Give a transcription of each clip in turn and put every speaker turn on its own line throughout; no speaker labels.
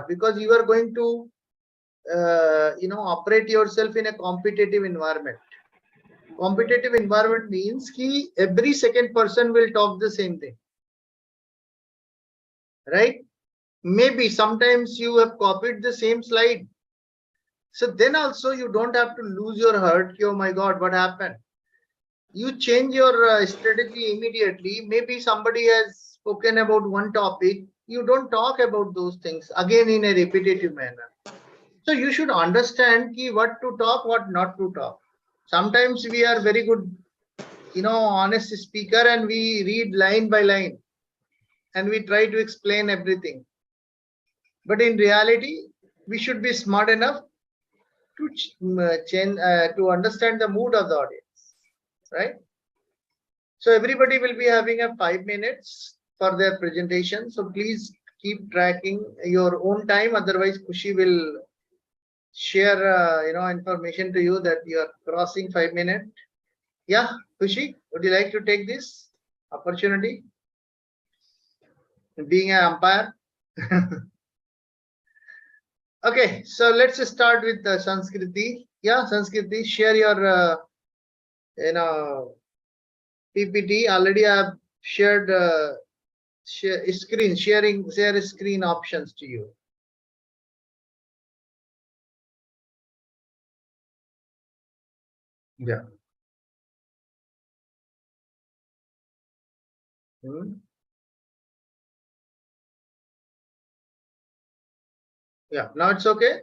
because you are going to operate yourself in a competitive environment. Competitive environment means ki every second person will talk the same thing, right? Maybe sometimes you have copied the same slide, so then also you don't have to lose your heart. Oh my god, what happened? You change your strategy immediately. Maybe somebody has spoken about one topic, you don't talk about those things again in a repetitive manner. So you should understand ki what to talk, what not to talk. Sometimes we are very good, honest speaker, and we read line by line and we try to explain everything. But in reality, we should be smart enough to change, to understand the mood of the audience, right? So everybody will be having a 5 minutes for their presentation. So please keep tracking your own time. Otherwise, Kushi will share, information to you that you are crossing 5 minutes. Yeah, Kushi, would you like to take this opportunity? Being an umpire. Okay, so let's start with Sanskriti. Yeah, Sanskriti, share your, PPT. Already I have shared share screen options to you. Yeah. Yeah, now it's okay.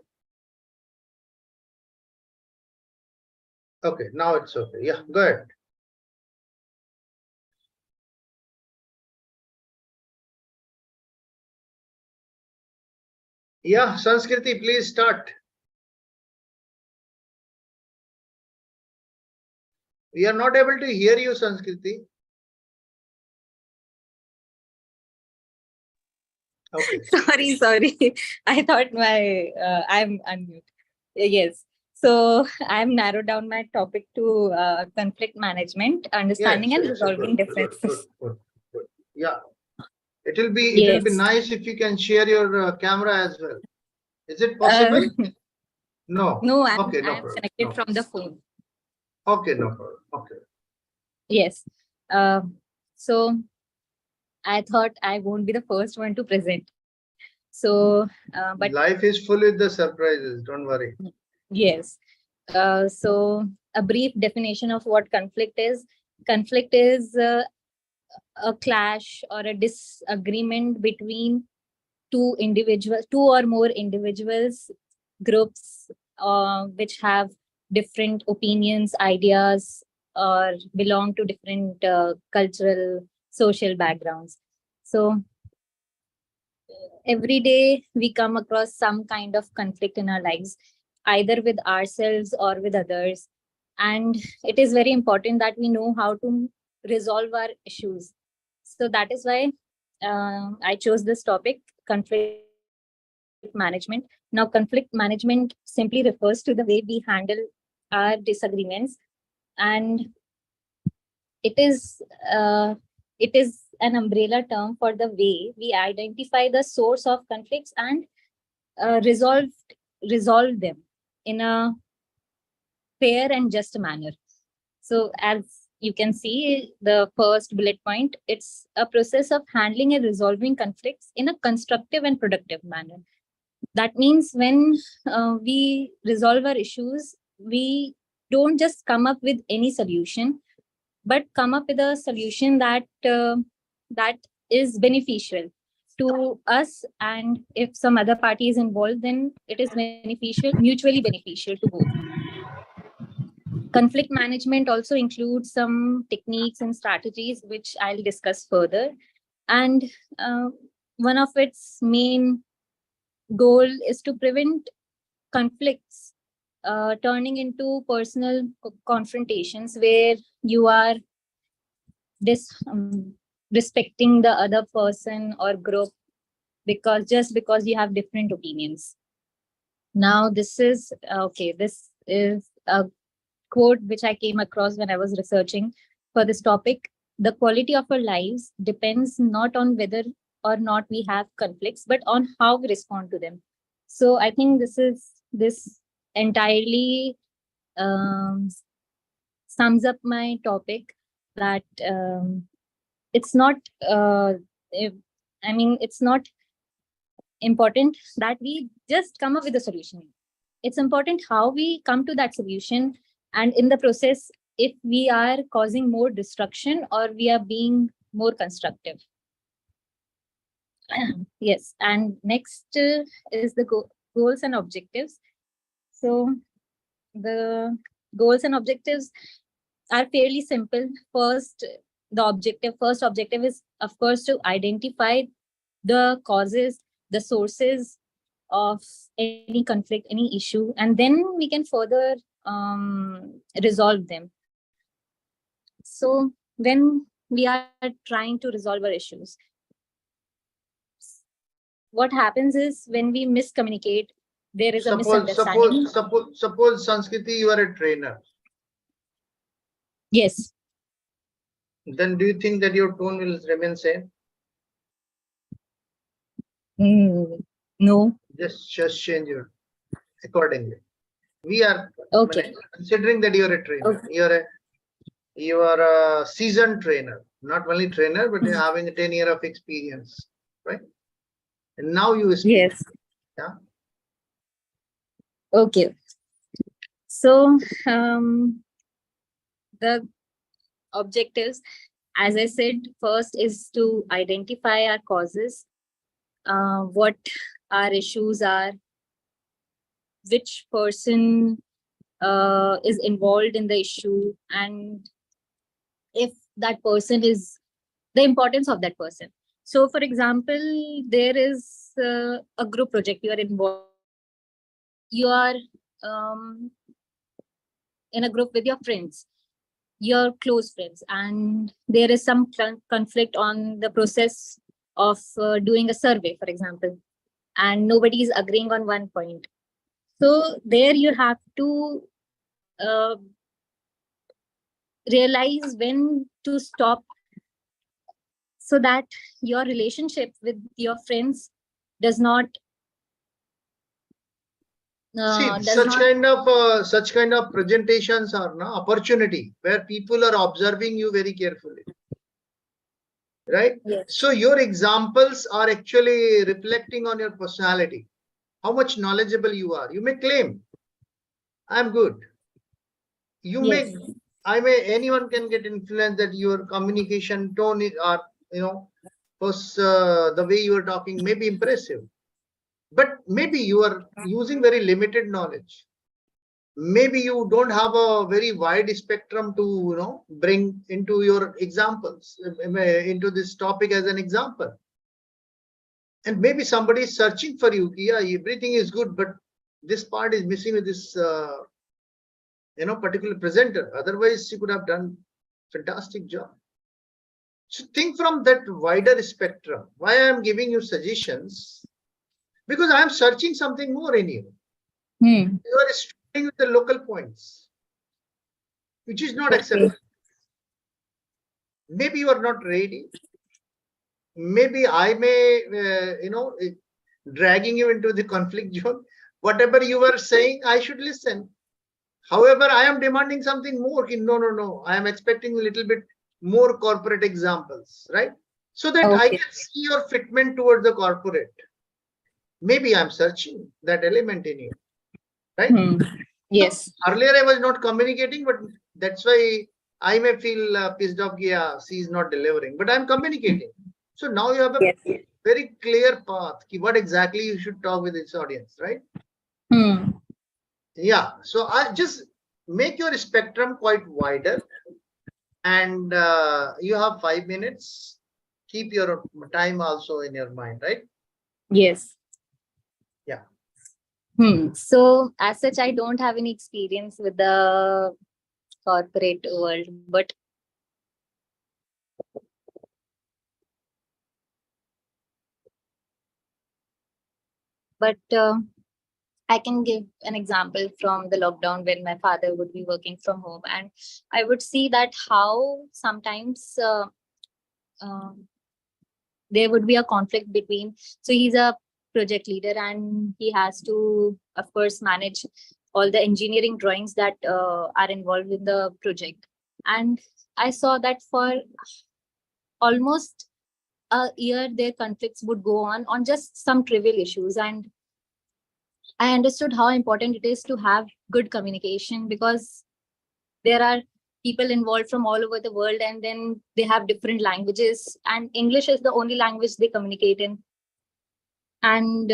Okay, now it's okay. Yeah, go ahead. Yeah, Sanskriti, please start. We are not able to hear you, Sanskriti. Okay.
Sorry. I thought I'm unmute. Yes. So I'm narrowed down my topic to conflict management, understanding and resolving differences.
Good. Yeah. It will be nice if you can share your camera as well. Is it possible? No.
No, I'm connected from the phone.
Okay, no problem. Okay.
Yes. So I thought I won't be the first one to present. So, but
life is full with the surprises. Don't worry.
Yes. So a brief definition of what conflict is. Conflict is a clash or a disagreement between two or more individuals, groups, which have different opinions, ideas, or belong to different cultural, social backgrounds. So every day we come across some kind of conflict in our lives, either with ourselves or with others. And it is very important that we know how to resolve our issues. So that is why I chose this topic, conflict management. Now, conflict management simply refers to the way we handle our disagreements, and it is uh, it is an umbrella term for the way we identify the source of conflicts and resolve them in a fair and just manner. So as you can see, the first bullet point, it's a process of handling and resolving conflicts in a constructive and productive manner. That means when we resolve our issues, we don't just come up with any solution, but come up with a solution that that is beneficial to us, and if some other party is involved, then it is mutually beneficial to both. Conflict management also includes some techniques and strategies which I'll discuss further, and one of its main goal is to prevent conflicts turning into personal confrontations where you are respecting the other person or group because you have different opinions. Now this is a quote which I came across when I was researching for this topic. The quality of our lives depends not on whether or not we have conflicts, but on how we respond to them. So I think this entirely sums up my topic, that it's not if, I mean, it's not important that we just come up with a solution. It's important how we come to that solution, and in the process, if we are causing more destruction or we are being more constructive. Yes, and next is the goals and objectives. So the goals and objectives are fairly simple. First objective is, of course, to identify the causes, the sources of any conflict, any issue, and then we can further resolve them. So when we are trying to resolve our issues, what happens is when we miscommunicate, there is a misunderstanding.
Suppose Sanskriti, you are a trainer.
Yes.
Then do you think that your tone will remain same?
No.
Just change your accordingly. We are
okay.
Considering that you are a trainer. Okay. You are a seasoned trainer, not only trainer, but you're having a 10 year of experience, right? And now you speak.
Yes.
Yeah.
Okay. So the objectives, as I said, first is to identify our causes, what our issues are, which person is involved in the issue, and if that person is, the importance of that person. So for example, there is a group project you are involved. You are in a group with your friends, your close friends, and there is some conflict on the process of doing a survey, for example, and nobody is agreeing on one point. So there you have to realize when to stop, so that your relationship with your friends does not
such kind of presentations are no opportunity where people are observing you very carefully, right?
Yes.
So your examples are actually reflecting on your personality, how much knowledgeable you are. You may claim I'm good, you
yes.
Anyone can get influenced that your communication tone is, or the way you are talking may be impressive, but maybe you are using very limited knowledge. Maybe you don't have a very wide spectrum to bring into your examples, into this topic as an example. And maybe somebody is searching for you. Yeah, everything is good, but this part is missing with this particular presenter. Otherwise, she could have done fantastic job. So think from that wider spectrum. Why I am giving you suggestions? Because I am searching something more in you. You are struggling with the local points, which is not acceptable. Maybe you are not ready. Maybe I may, dragging you into the conflict zone. Whatever you were saying, I should listen. However, I am demanding something more. No. I am expecting a little bit more corporate examples, right? So that I can see your fitment towards the corporate. Maybe I'm searching that element in you, right?
Yes.
So earlier I was not communicating, but that's why I may feel pissed off. Yeah, she is not delivering, but I'm communicating. So now you have a very clear path. What exactly you should talk with this audience, right? Yeah. So I just make your spectrum quite wider, and you have 5 minutes. Keep your time also in your mind, right?
Yes.
Yeah.
So as such, I don't have any experience with the corporate world, but I can give an example from the lockdown when my father would be working from home, and I would see that how sometimes there would be a conflict between. So he's a project leader and he has to, of course, manage all the engineering drawings that are involved in the project. And I saw that for almost a year, their conflicts would go on just some trivial issues. And I understood how important it is to have good communication, because there are people involved from all over the world, and then they have different languages, and English is the only language they communicate in. And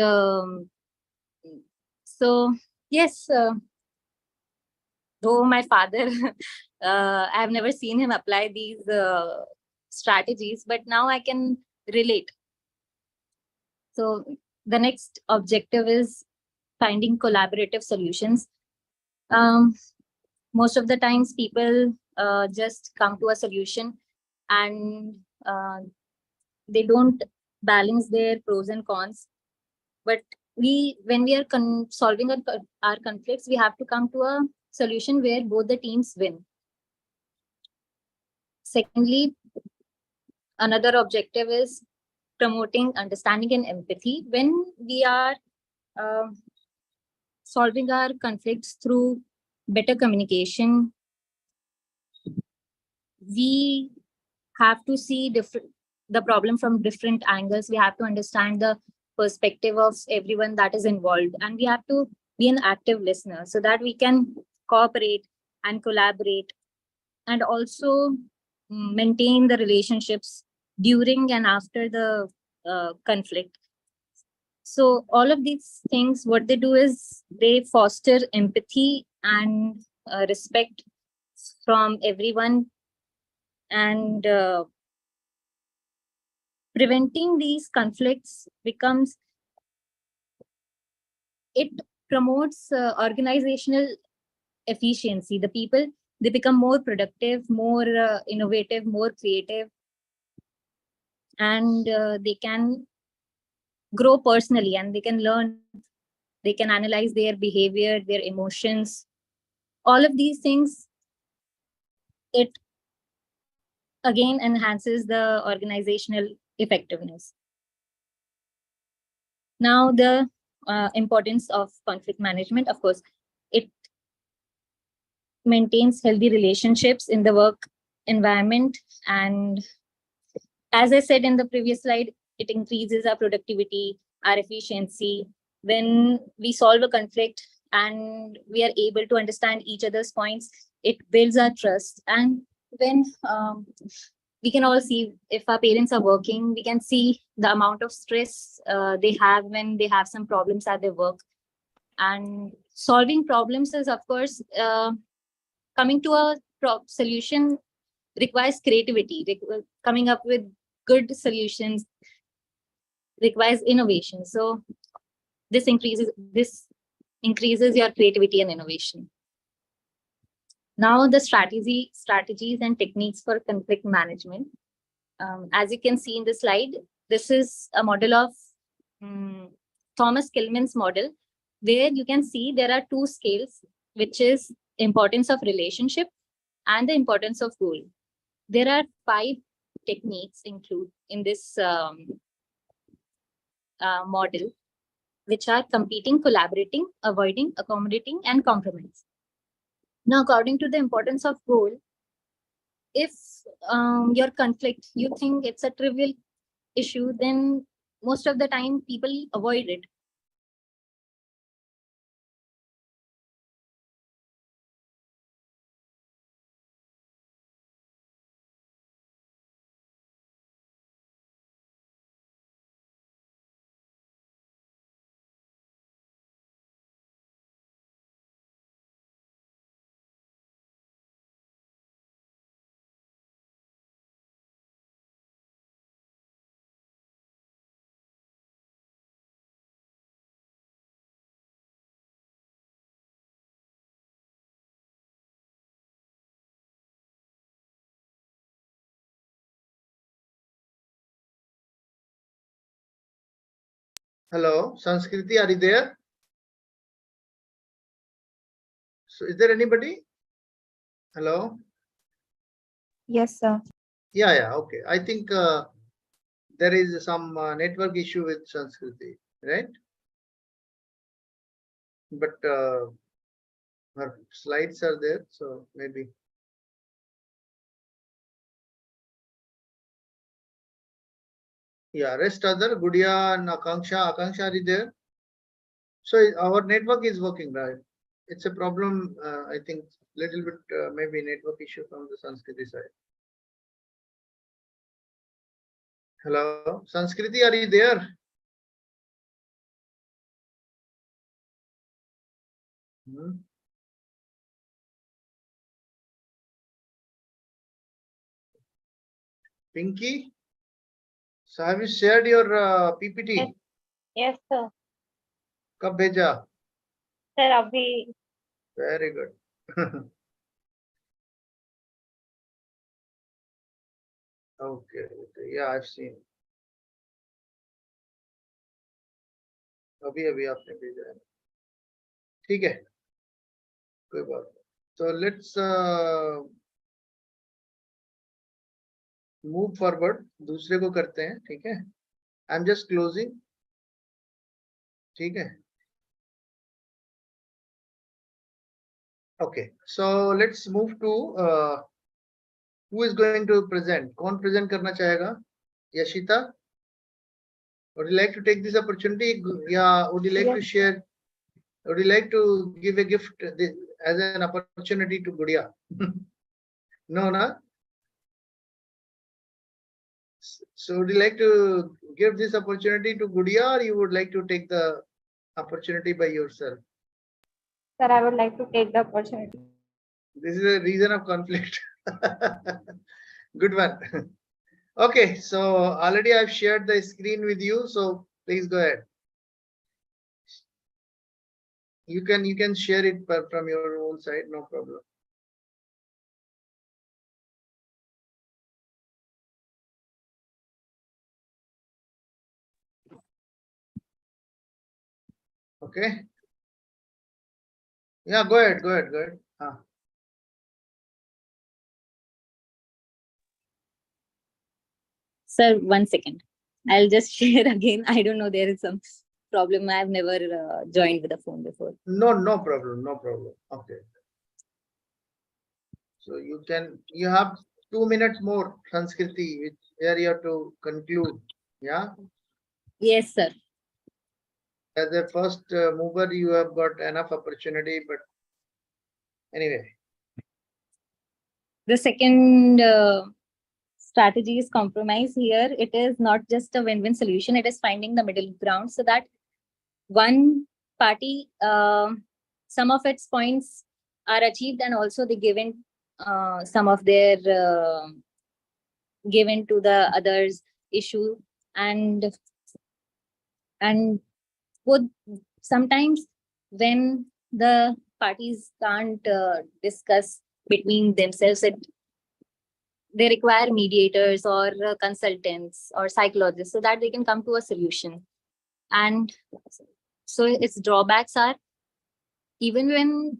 so, yes, though my father, I have never seen him apply these strategies, but now I can relate. So the next objective is finding collaborative solutions. Most of the times people just come to a solution and they don't balance their pros and cons. But when we are solving our conflicts, we have to come to a solution where both the teams win. Secondly, another objective is promoting understanding and empathy. When we are solving our conflicts through better communication, we have to see the problem from different angles. We have to understand the perspective of everyone that is involved, and we have to be an active listener so that we can cooperate and collaborate, and also maintain the relationships during and after the conflict. So all of these things, what they do is they foster empathy and respect from everyone, and preventing these conflicts it promotes organizational efficiency. The people, they become more productive, more innovative, more creative, and they can grow personally, and they can learn, they can analyze their behavior, their emotions, all of these things. It again enhances the organizational effectiveness. Now, the importance of conflict management, of course, it maintains healthy relationships in the work environment. And as I said in the previous slide, it increases our productivity, our efficiency. When we solve a conflict and we are able to understand each other's points, it builds our trust. And when we can all see, if our parents are working, we can see the amount of stress they have when they have some problems at their work. And solving problems is, of course, coming to a solution requires creativity. Coming up with good solutions requires innovation. So this increases your creativity and innovation. Now, the strategies and techniques for conflict management. As you can see in the slide, this is a model of Thomas Kilmann's model, where you can see there are two scales, which is importance of relationship and the importance of goal. There are 5 techniques included in this model, which are competing, collaborating, avoiding, accommodating, and compromise. Now, according to the importance of goal, if your conflict, you think it's a trivial issue, then most of the time people avoid it.
Hello, Sanskriti, are you there? So is there anybody? Hello?
Yes, sir.
Yeah, okay. I think there is some network issue with Sanskriti, right? But her slides are there, so maybe. Yeah, rest other Gudia and Akanksha. Akanksha, are you there? So our network is working, right? It's a problem, I think, little bit maybe network issue from the Sanskriti side. Hello, Sanskriti, are you there? Pinky, so have you shared your PPT?
Yes, sir.
Kab bheja?
Sir, abhi.
Very good. Okay, okay. Yeah, I've seen. अभी अभी आपने भेजा है. ठीक है, कोई बात नहीं. So let's move forward. दूसरे को करते हैं, ठीक है? I'm just closing. ठीक है? Okay, so let's move to who is going to present? कौन present करना चाहेगा? Yashita? Would you like to take this opportunity? Yeah, would you like to share? Would you like to give a gift as an opportunity to Gudia? No, no. So would you like to give this opportunity to Gudia, or you would like to take the opportunity by yourself?
Sir, I would like to take the opportunity.
This is a reason of conflict. Good one. Okay, so already I've shared the screen with you, so please go ahead. You can share it from your own side, no problem. Okay. Yeah, go ahead, go ahead, go ahead.
Sir, 1 second. I'll just share again. I don't know, there is some problem. I've never joined with a phone before.
No, no problem, no problem. Okay. So you have 2 minutes more, Sanskriti, which where you have to conclude. Yeah.
Yes, sir.
As a first mover, you have got enough opportunity, but anyway.
The second strategy is compromise. Here, it is not just a win-win solution. It is finding the middle ground so that one party, some of its points are achieved, and also they give in some of their given to the others issue, and both sometimes when the parties can't discuss between themselves, they require mediators or consultants or psychologists so that they can come to a solution. And so its drawbacks are, even when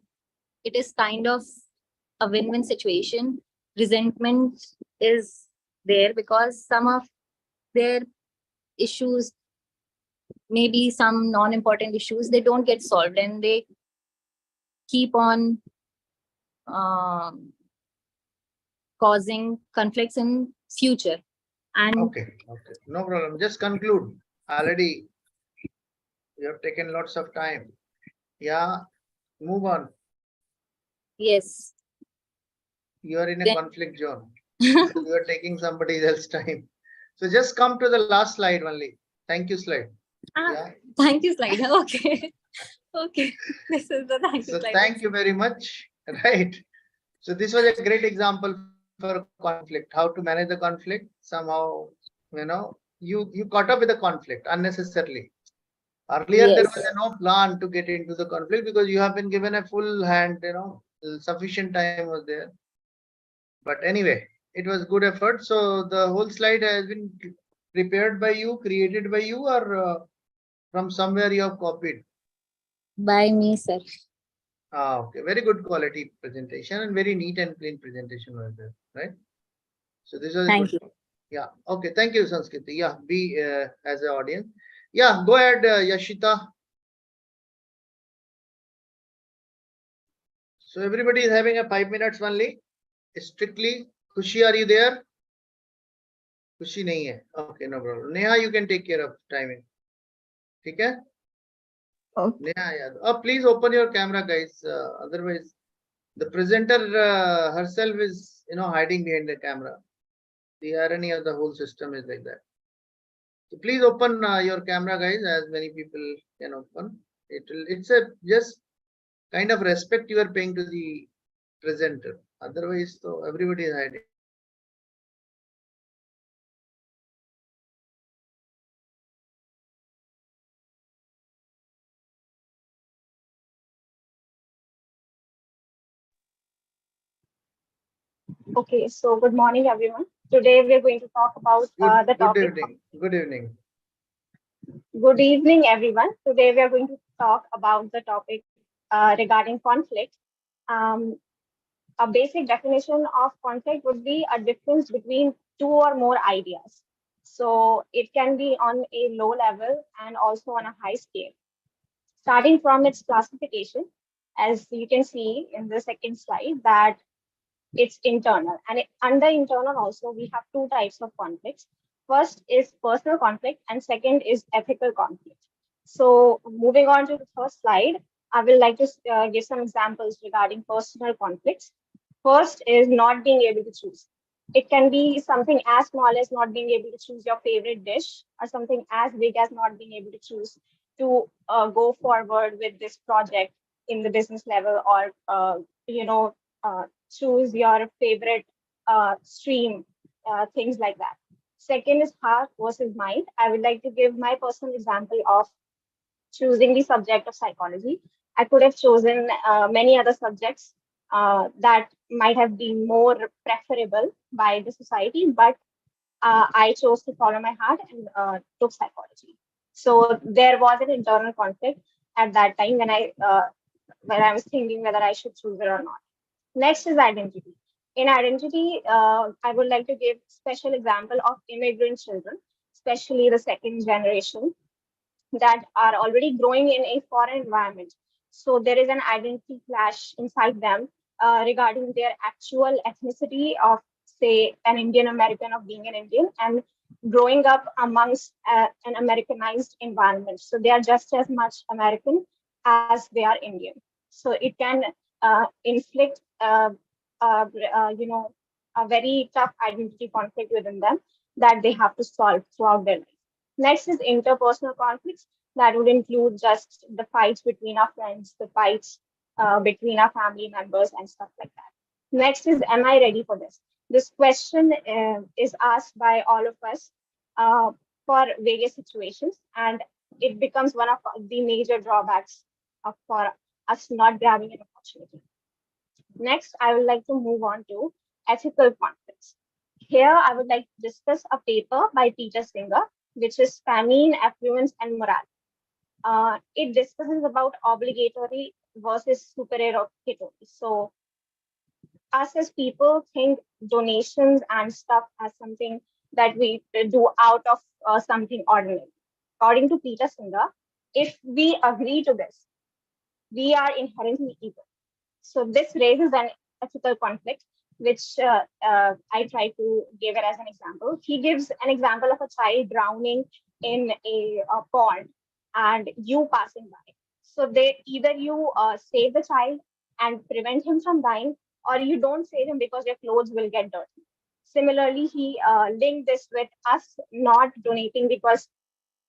it is kind of a win-win situation, resentment is there because some of their issues, maybe some non-important issues, they don't get solved and they keep on causing conflicts in future. And
okay, no problem. Just conclude. Already you have taken lots of time. Yeah, move on.
Yes.
You are in a conflict zone. You are taking somebody else's time. So just come to the last slide only. Thank you slide. Yeah.
Thank you slide. Okay. Okay. This is the thank you
So
slide.
thank you very much. Right. So this was a great example for conflict, how to manage the conflict. Somehow, you caught up with the conflict unnecessarily. Earlier, there was no plan to get into the conflict because you have been given a full hand, sufficient time was there. But anyway, it was good effort. So the whole slide has been prepared by you, created by you, or from somewhere you have copied?
By me, sir.
Okay, very good quality presentation and very neat and clean presentation was there, right? So this was
Thank you.
Yeah. Okay. Thank you, Sanskriti. Yeah. Be as an audience. Yeah. Go ahead, Yashita. So everybody is having a 5 minutes only. Strictly. Khushi, are you there? Khushi nahi hai. Okay, no problem. Neha, you can take care of timing. Okay?
Okay.
Neha, yeah. Please open your camera, guys. Otherwise, the presenter herself is, hiding behind the camera. The irony of the whole system is like that. So please open your camera, guys, as many people can open. It's a just kind of respect you are paying to the presenter. Otherwise, so everybody is hiding.
Okay, so good morning, everyone. Today we're going to talk about the
Good
topic.
evening. Good evening.
Good evening, everyone. Today we are going to talk about the topic regarding conflict. Um, a basic definition of conflict would be a difference between two or more ideas. So it can be on a low level and also on a high scale. Starting from its classification, as you can see in the second slide, that it's internal. And under internal also, we have two types of conflicts. First is personal conflict and second is ethical conflict. So moving on to the first slide, I will like to give some examples regarding personal conflicts. First is not being able to choose. It can be something as small as not being able to choose your favorite dish, or something as big as not being able to choose to go forward with this project in the business level, or choose your favorite stream, things like that. Second is heart versus mind. I would like to give my personal example of choosing the subject of psychology. I could have chosen many other subjects that might have been more preferable by the society, but I chose to follow my heart and took psychology. So there was an internal conflict at that time when I was thinking whether I should choose it or not. Next is identity. In identity, I would like to give special example of immigrant children, especially the second generation that are already growing in a foreign environment. So there is an identity clash inside them regarding their actual ethnicity of, say, an Indian American, of being an Indian, and growing up amongst an Americanized environment. So they are just as much American as they are Indian. So it can inflict, a very tough identity conflict within them that they have to solve throughout their life. Next is interpersonal conflicts. That would include just the fights between our friends, the fights between our family members, and stuff like that. Next is, am I ready for this? This question is asked by all of us for various situations, and it becomes one of the major drawbacks for us not grabbing an opportunity. Next, I would like to move on to ethical conflicts. Here, I would like to discuss a paper by Peter Singer, which is Famine, Affluence, and Morality. It discusses about obligatory versus supererogatory. So us as people think donations and stuff as something that we do out of something ordinary. According to Peter Singer, if we agree to this, we are inherently evil. So this raises an ethical conflict, which I try to give it as an example. He gives an example of a child drowning in a pond and you passing by. So they either you save the child and prevent him from dying, or you don't save him because your clothes will get dirty. Similarly, he linked this with us not donating because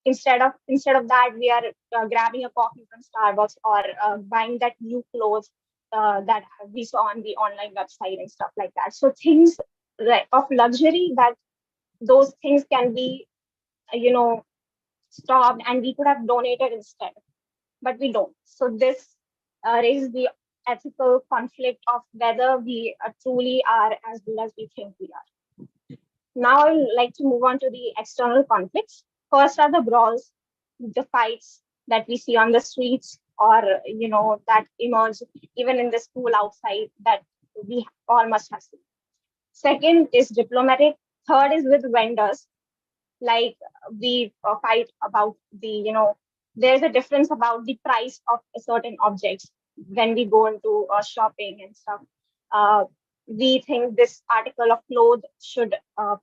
instead of that we are grabbing a coffee from Starbucks, or buying that new clothes that we saw on the online website and stuff like that. So things like of luxury, that those things can be stopped and we could have donated instead, but we don't. So this raises the ethical conflict of whether we truly are as good as we think we are. Now I would like to move on to the external conflicts. First are the brawls, the fights that we see on the streets, or that emerge even in the school outside, that we all must have seen. Second is diplomatic Third is with vendors. Like we fight about there's a difference about the price of a certain objects when we go into shopping and stuff. Uh, we think this article of clothes should have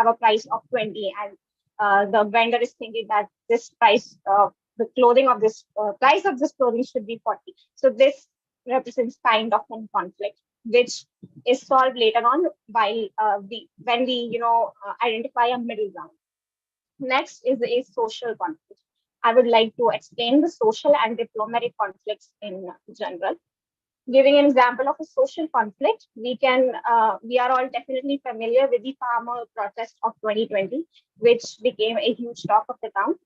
a price of 20, and the vendor is thinking that this price, the clothing of this price of this clothing should be 40. So this represents kind of a conflict, which is solved later on while when we identify a middle ground. Next is a social conflict. I would like to explain the social and diplomatic conflicts in general. Giving an example of a social conflict, we are all definitely familiar with the farmer protest of 2020, which became a huge talk of the town,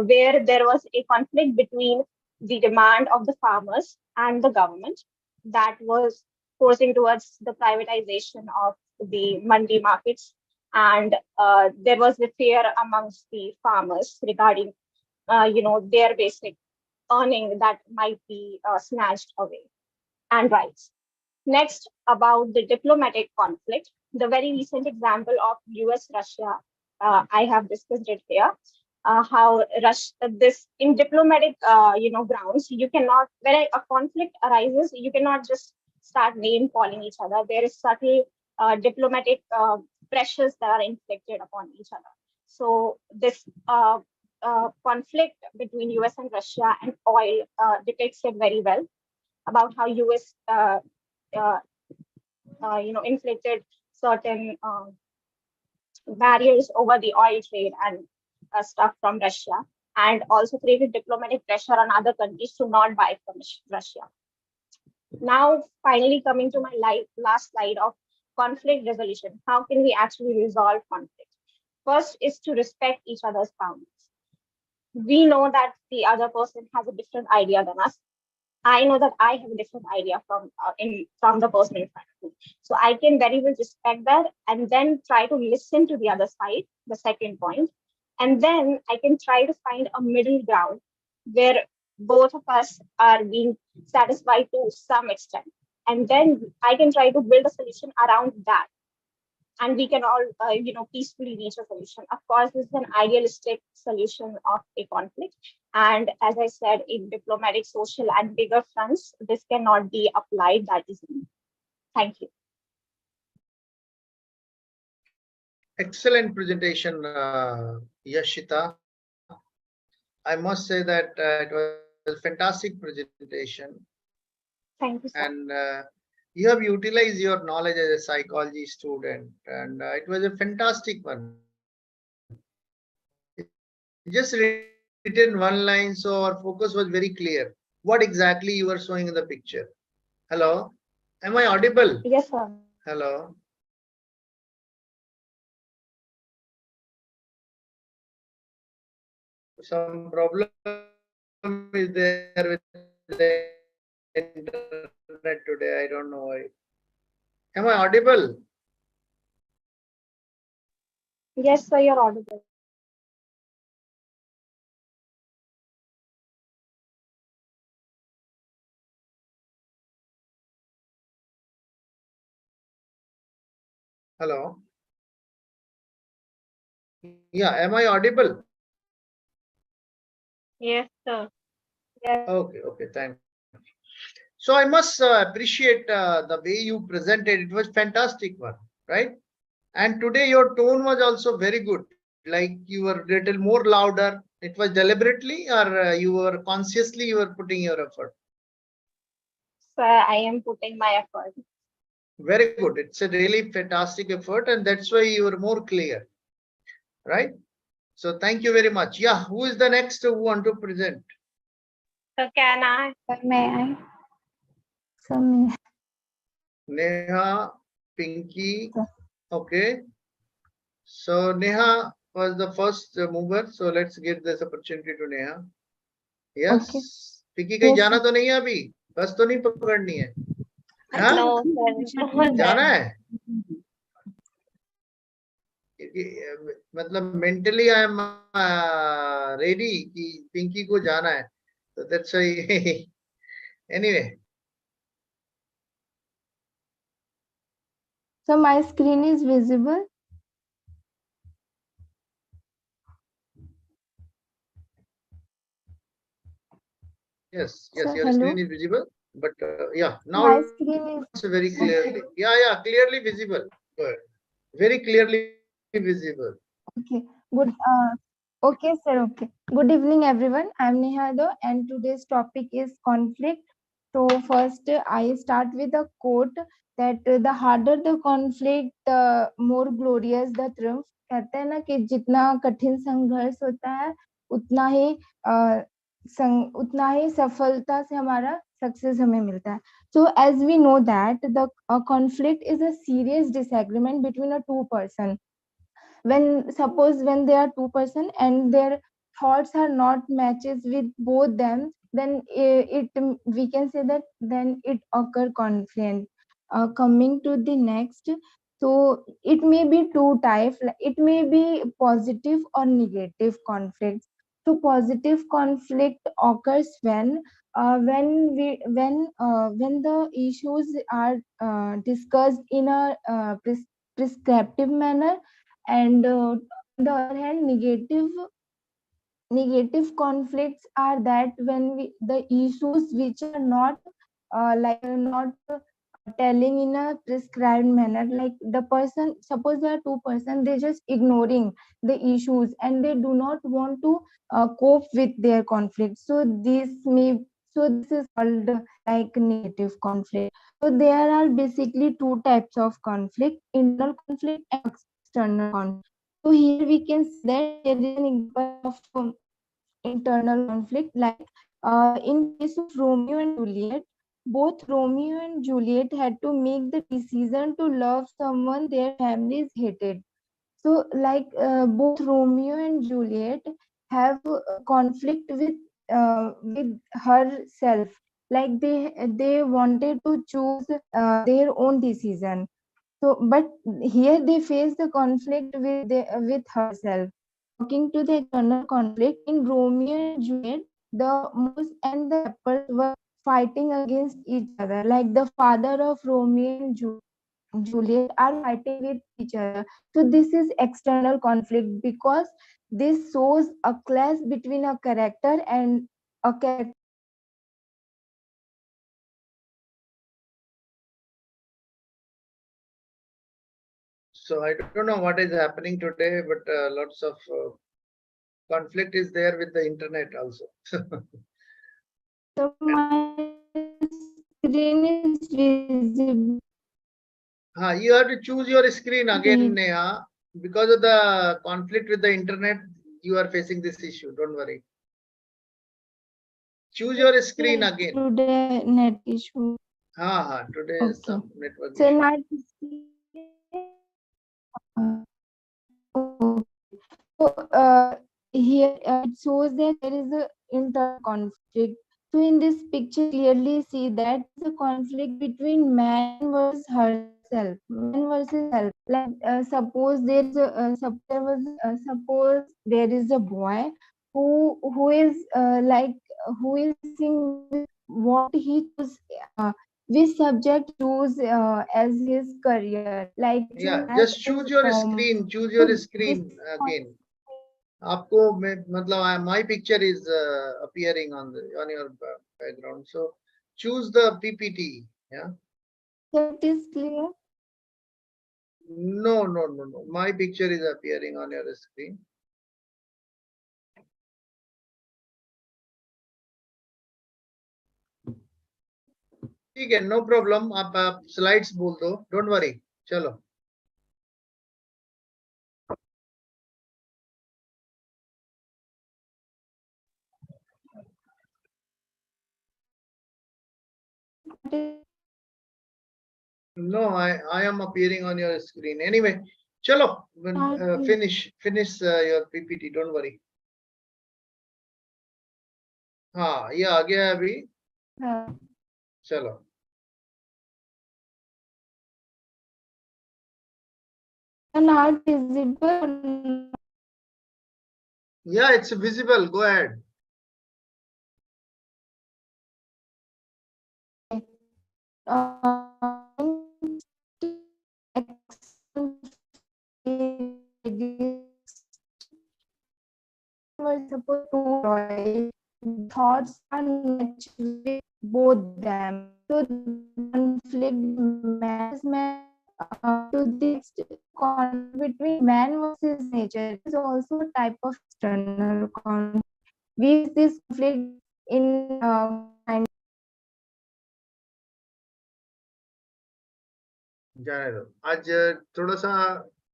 where there was a conflict between the demand of the farmers and the government that was forcing towards the privatization of the mandi markets. And there was a fear amongst the farmers regarding, their basic earning that might be snatched away, and rights. Next, about the diplomatic conflict, the very recent example of US-Russia, I have discussed it here. How this in diplomatic, grounds, you cannot, when a conflict arises, you cannot just start name calling each other. There is subtle diplomatic pressures that are inflicted upon each other. So this conflict between US and Russia and oil depicts it very well, about how US, uh, inflicted certain barriers over the oil trade and stuff from Russia, and also created diplomatic pressure on other countries to not buy from Russia. Now, finally, coming to my last slide of conflict resolution. How can we actually resolve conflict? First is to respect each other's boundaries. We know that the other person has a different idea than us. I know that I have a different idea from the person in front of me. So I can very well respect that and then try to listen to the other side, the second point. And then I can try to find a middle ground where both of us are being satisfied to some extent. And then I can try to build a solution around that. And we can all, peacefully reach a solution. Of course, this is an idealistic solution of a conflict. And as I said, in diplomatic, social, and bigger fronts, this cannot be applied that easily. Thank you.
Excellent presentation, Yashita. I must say that it was a fantastic presentation.
Thank you, sir.
And you have utilized your knowledge as a psychology student, and it was a fantastic one. Just written one line, so our focus was very clear. What exactly you were showing in the picture? Hello, am I audible?
Yes, sir.
Hello. Some problem is there with the internet today. I don't know why. Am I audible?
Yes, sir, you're audible.
Hello. Yeah, am I audible?
Yes, sir. Yes.
Okay, thank you. So I must appreciate the way you presented. It was fantastic one, right? And today your tone was also very good. Like you were little more louder. It was deliberately, or you were consciously you were putting your effort.
Sir, I am putting my effort.
Very good. It's a really fantastic effort, and that's why you were more clear, right? So thank you very much. Yeah, who is the next who want to present?
So can I?
May I? So may
Neha, Pinky. Okay. So Neha was the first mover. So let's give this opportunity to Neha. Yes.
Okay.
Pinky कहीं
Yes,
जाना
sir.
तो नहीं है अभी? बस तो नहीं पकड़नी है? हाँ?
No, sir.
जाना है? मतलब mentally I am ready कि पिंकी को जाना है. So that's why. Anyway.
So my screen is visible.
Yes,
Sir,
your
hello.
screen is visible, but yeah, now
My screen is
it's very clearly. Yeah, clearly visible. Go ahead. Very clearly visible.
okay. Good. Okay, sir. Okay. Good evening, everyone. I'm Nihado, and today's topic is conflict. So first, I start with a quote that the harder the conflict, the more glorious the triumph. कहते हैं ना कि जितना कठिन संघर्ष होता है उतना ही उतना ही सफलता से हमारा सक्सेस हमें मिलता है. So as we know that the conflict is a serious disagreement between a two person. When suppose when there are two person and their thoughts are not matches with both them, then it we can say that then it occur conflict. Coming to the next, so it may be two types. It may be positive or negative conflicts. So positive conflict occurs when the issues are discussed in a prescriptive manner, and on the other hand, negative conflicts are that when the issues which are not not telling in a prescribed manner, like the person, suppose there are two person, they just ignoring the issues and they do not want to cope with their conflict. So this is called like negative conflict. So there are basically two types of conflict: internal conflict and external conflict. So here we can see that there is an example of internal conflict, like in case of Romeo and Juliet. Both Romeo and Juliet had to make the decision to love someone their families hated. So like both Romeo and Juliet have a conflict with herself, like they wanted to choose their own decision. So, but here they face the conflict with herself. Talking to the external conflict in Romeo and Juliet, the mouse and the apple were fighting against each other. Like the father of Romeo and Juliet are fighting with each other. So this is external conflict because this shows a clash between a character and a character.
So I don't know what is happening today, but lots of conflict is there with the internet also.
So my screen is visible.
You have to choose your screen again, Neha. Because of the conflict with the internet, you are facing this issue. Don't worry. Choose your screen again.
Today net issue.
Today is
Okay.
some network
So
issue.
now so here it shows that there is a internal conflict. So in this picture, clearly see that the conflict between man versus herself, man versus self. Like suppose there is suppose there is a boy who is who is facing with what he choose. Which subject choose as his career, like choose math
Just
or
choose your
commerce.
screen. Choose
So
your
this
screen again. आपको मतलब my picture is appearing on your background. So choose the PPT. Yeah.
so it is clear.
No. My picture is appearing on your screen. ठीक है, no problem. आप slides बोल दो. Don't worry. चलो. No, I am appearing on your screen. Anyway, chalo, finish your PPT. Don't worry. हाँ, ये आ गया है अभी. चलो.
Not visible.
Yeah, it's visible. Go ahead.
Were supposed to thoughts are matched with both them. So conflict management to this conflict between man versus nature is also a type of external conflict. We face this conflict in kind.
जाने दो आज थोड़ा सा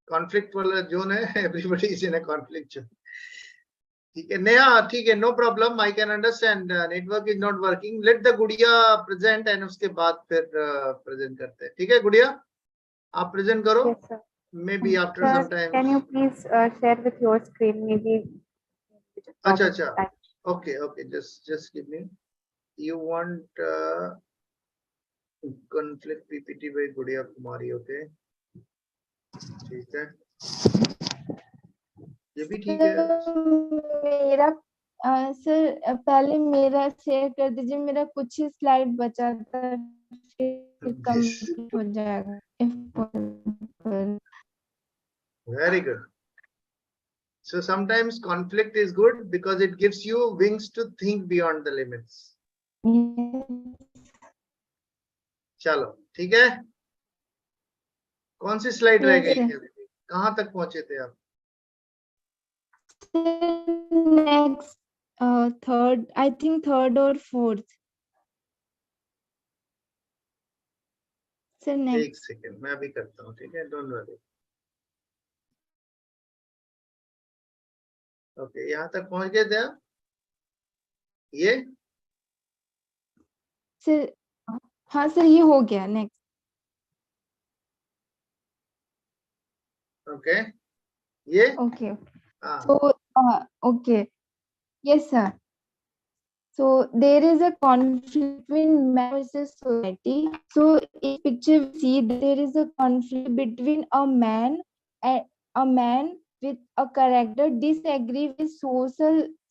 conflict वाला zone है everybody is in a conflict zone ठीक है नेहा ठीक है no problem I can understand network is not working let the Gudiya present and उसके बाद फिर प्रेजेंट करते हैं ठीक है गुड़िया आप प्रेजेंट करो
Yes, sir.
Maybe after
Sir,
some time
can you please share with your screen? Maybe.
अच्छा अच्छा okay okay just give me you want conflict ppt by गुड़िया कुमारी okay ठीक है ये भी ठीक है
मेरा सर पहले मेरा शेयर कर दीजिए मेरा कुछ ही स्लाइड बचा था फिर कंप्लीट हो जाएगा if possible.
Very good. So sometimes conflict is good because it gives you wings to think beyond the limits.
Yes.
चलो ठीक है कौन सी स्लाइड रह
Yes,
गई
sir.
थी अभी? कहाँ तक पहुंचे थे आप
Next, third, I think third or fourth. Sir,
एक
next.
सेकेंड मैं अभी करता हूँ ठीक है डोंट वरी ओके यहाँ तक पहुंच गए थे आप ये
Sir, हाँ सर ये हो गया next.
ओके ये
Okay.
हाँ
So, okay. Yes, sir. So there is a conflict between man versus society. So in picture we see that there is a conflict between a man with a character disagree with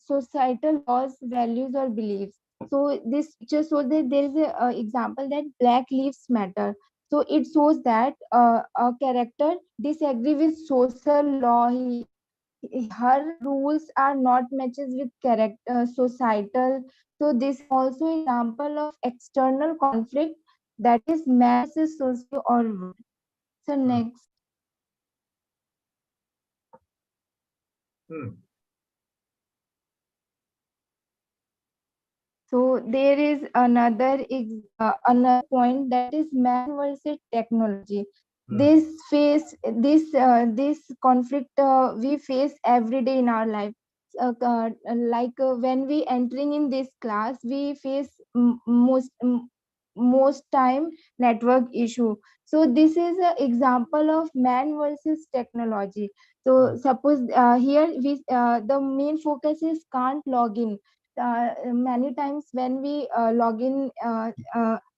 societal laws, values or beliefs. So this picture shows that there is a example that Black Lives Matter. So it shows that a character disagree with social law. Her rules are not matches with character societal. So this also example of external conflict that is man versus socio or world. So next. So there is another point that is man versus technology. This conflict we face every day in our life. When we entering in this class, we face most time network issue. So this is an example of man versus technology. So suppose here the main focus is can't log in. Many times when we log in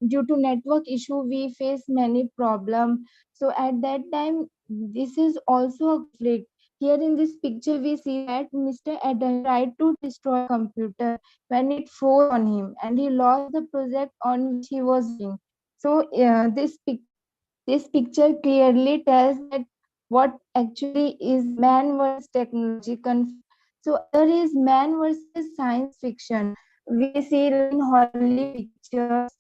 due to network issue we face many problem. So at that time this is also a conflict. Here in this picture we see that Mr. Adam tried to destroy computer when it froze on him and he lost the project on which he was doing. So this picture clearly tells that what actually is man versus technology. So other is man versus science fiction. We see in Hollywood pictures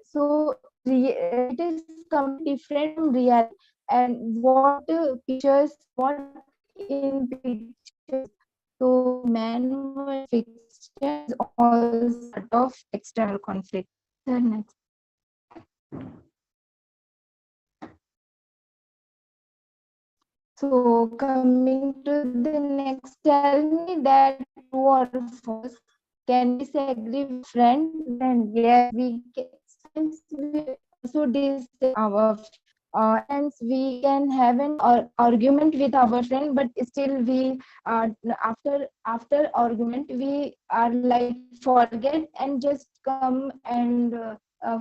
so it is completely different from reality. And what pictures, what in pictures. So man versus fiction is also part of external conflict. So next. So coming to the next, tell me that true or false. Can we disagree with friend? Then yes, we can. Since we also disagree our and we can have an argument with our friend, but still we after argument we are like forget and just come and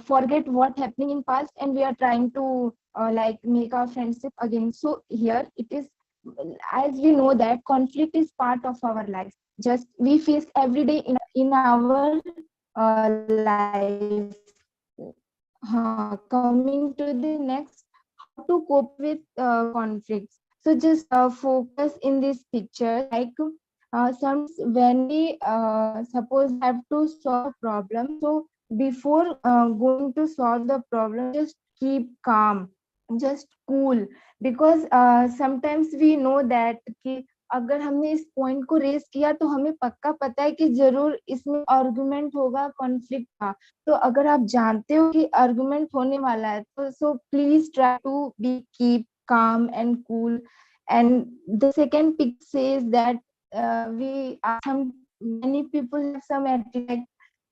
forget what happening in past, and we are trying to like make our friendship again. So here it is, as we know that conflict is part of our life, just we face every day in our life. Coming to the next, how to cope with conflicts. So just focus in this picture, like some when we suppose have to solve problem, so before going to solve the problem, just keep calm, just cool, because sometimes we know that कि अगर हमने इस point को race किया तो हमें पक्का पता है कि जरूर इसमें आर्गुमेंट होगा, कॉन्फ्लिक्ट था। तो अगर आप जानते हो कि आर्गुमेंट होने वाला है तो so please try to be keep calm and cool. And the second pic says that we are some many people have some attitude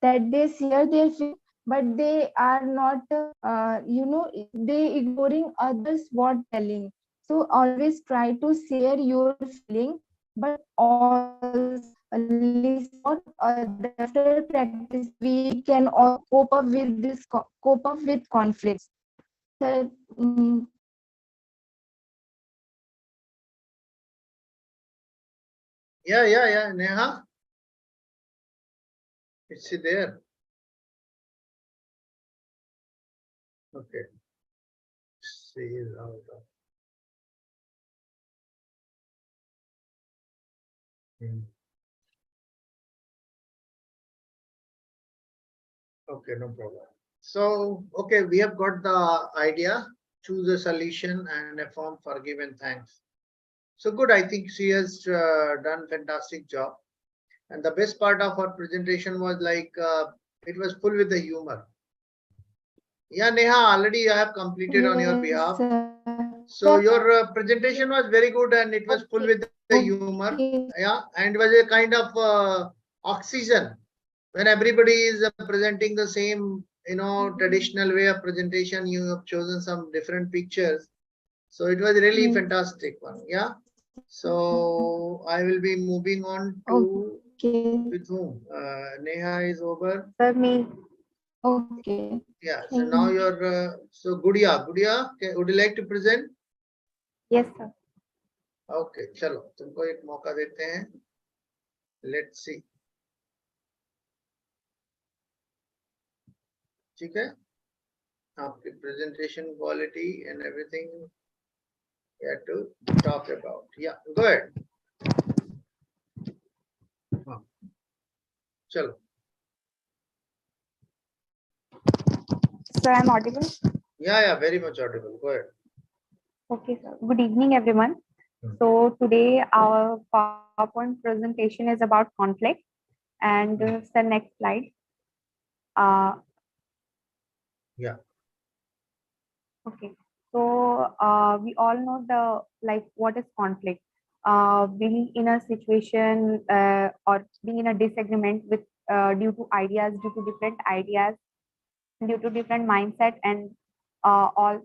that they share their feelings, but they are not they ignoring others what telling. So always try to share your feeling, but also listen what after practice we can all cope up with this cope up with conflicts. So,
Yeah, Neha. Is she there? Okay. She is out of. Okay, no problem. So, okay, we have got the idea. Choose a solution and a form, forgive and thanks. So good. I think she has done fantastic job. And the best part of her presentation was like it was full with the humor. Yeah, Neha, already I have completed on your behalf. So your presentation was very good and it was full with the humor. Yeah, and was a kind of oxygen when everybody is presenting the same, traditional way of presentation. You have chosen some different pictures. So it was really fantastic one. Yeah. So I will be moving on to with whom? Neha is over.
Sir, me.
Okay.
Yeah. So now you're so Gudia. Gudia, would you like to present?
Yes, sir.
Okay, चलो तुमको एक मौका देते हैं. Let's see. ठीक है? आपकी presentation quality and everything you have to talk about. Yeah, go ahead. हाँ, चलो.
Sir, I'm audible.
Yeah, very much audible. Go ahead.
Okay, sir. Good evening, everyone. So today our PowerPoint presentation is about conflict. And the next slide.
Yeah.
Okay. So we all know what is conflict. Being in a situation or being in a disagreement with due to different ideas, due to different mindset and all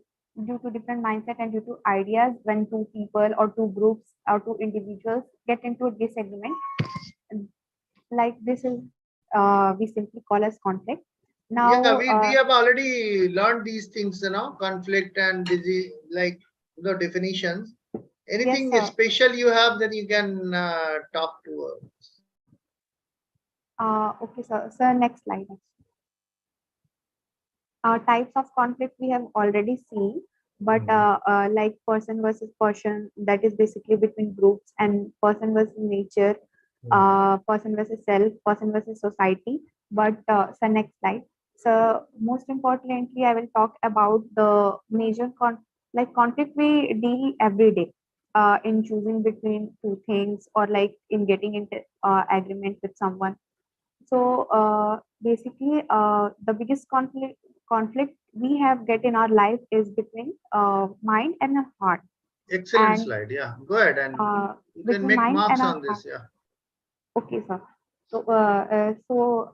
due to different mindset and due to ideas when two people or two groups or two individuals get into a disagreement, like this is we simply call as conflict. Now
we have already learned these things, conflict and busy, like the definitions. Anything
yes,
special you have that you can talk to us?
Okay, so next slide. Types of conflict we have already seen, but like person versus person, that is basically between groups, and person versus nature, person versus self, person versus society. But so next slide. So most importantly, I will talk about the major conflict we deal every day in choosing between two things, or like in getting into agreement with someone. So basically, the biggest conflict we have get in our life is between mind and heart.
Excellent slide. Yeah, go ahead and you can make marks on this. Yeah.
Okay, sir. So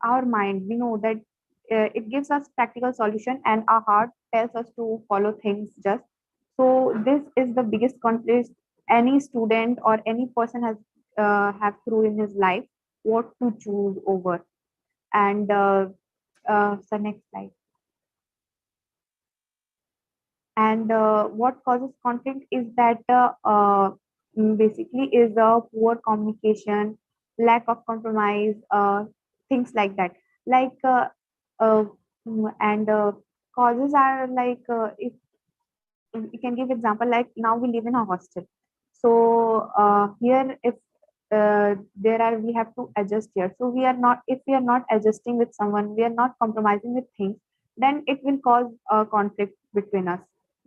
our mind, we know that it gives us practical solution, and our heart tells us to follow things just. So this is the biggest conflict any student or any person has have through in his life, what to choose over. And so next slide. And what causes conflict is that basically is a poor communication, lack of compromise, things like that. Like uh, and causes are like if you can give example, like now we live in a hostel. So here, if we have to adjust here. So if we are not adjusting with someone, we are not compromising with things, then it will cause a conflict between us,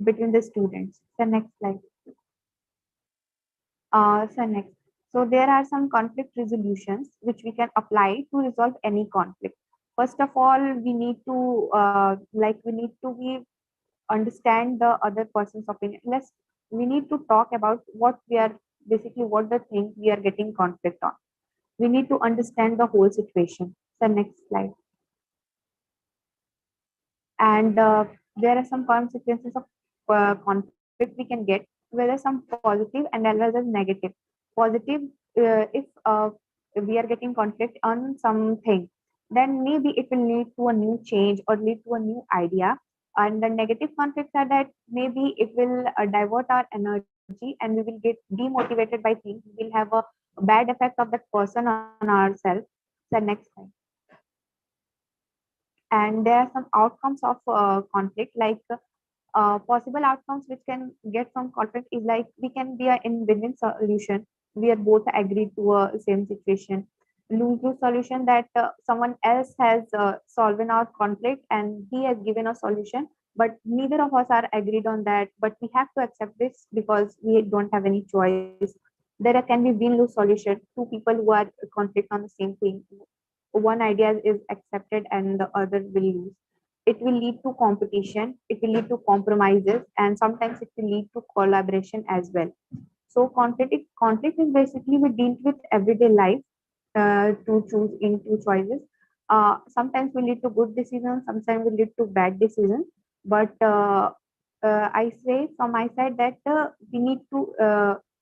between the students. The next slide. Next. So there are some conflict resolutions which we can apply to resolve any conflict. First of all, we need to understand the other person's opinion. We need to talk about what the thing we are getting conflict on. We need to understand the whole situation. The next slide. And there are some consequences of conflict we can get, whether some positive and as well as negative. Positive, if we are getting conflict on something, then maybe it will lead to a new change or lead to a new idea. And the negative conflicts are that maybe it will divert our energy and we will get demotivated by things. We will have a bad effect of that person on ourselves. The next slide. And there are some outcomes of conflict, like possible outcomes which can get from conflict is like we can be in win-win solution. We are both agreed to a same situation. Lose-lose solution, that someone else has solved our conflict and he has given a solution, but neither of us are agreed on that. But we have to accept this because we don't have any choice. There can be win-lose solution. Two people who are conflict on the same thing. One idea is accepted and the other will lose. It will lead to competition, it will lead to compromises, and sometimes it will lead to collaboration as well. So conflict is basically we deal with everyday life to choose in two choices. Sometimes we lead to good decisions, sometimes we lead to bad decisions. But I say from my side that we need to,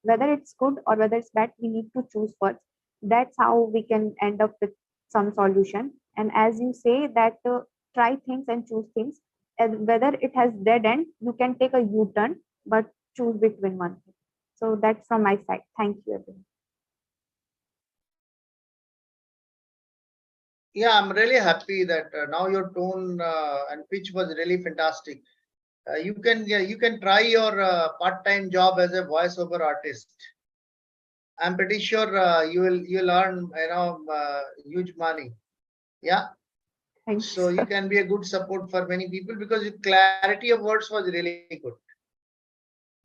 whether it's good or whether it's bad, we need to choose first. That's how we can end up with some solution. And as you say that try things and choose things, and whether it has dead end, you can take a U-turn, but choose between one thing. So that's from my side. Thank you, everyone.
Yeah, I'm really happy that now your tone and pitch was really fantastic. You can try your part-time job as a voiceover artist. I'm pretty sure you'll earn huge money. Yeah.
Thanks.
So you can be a good support for many people because your clarity of words was really good.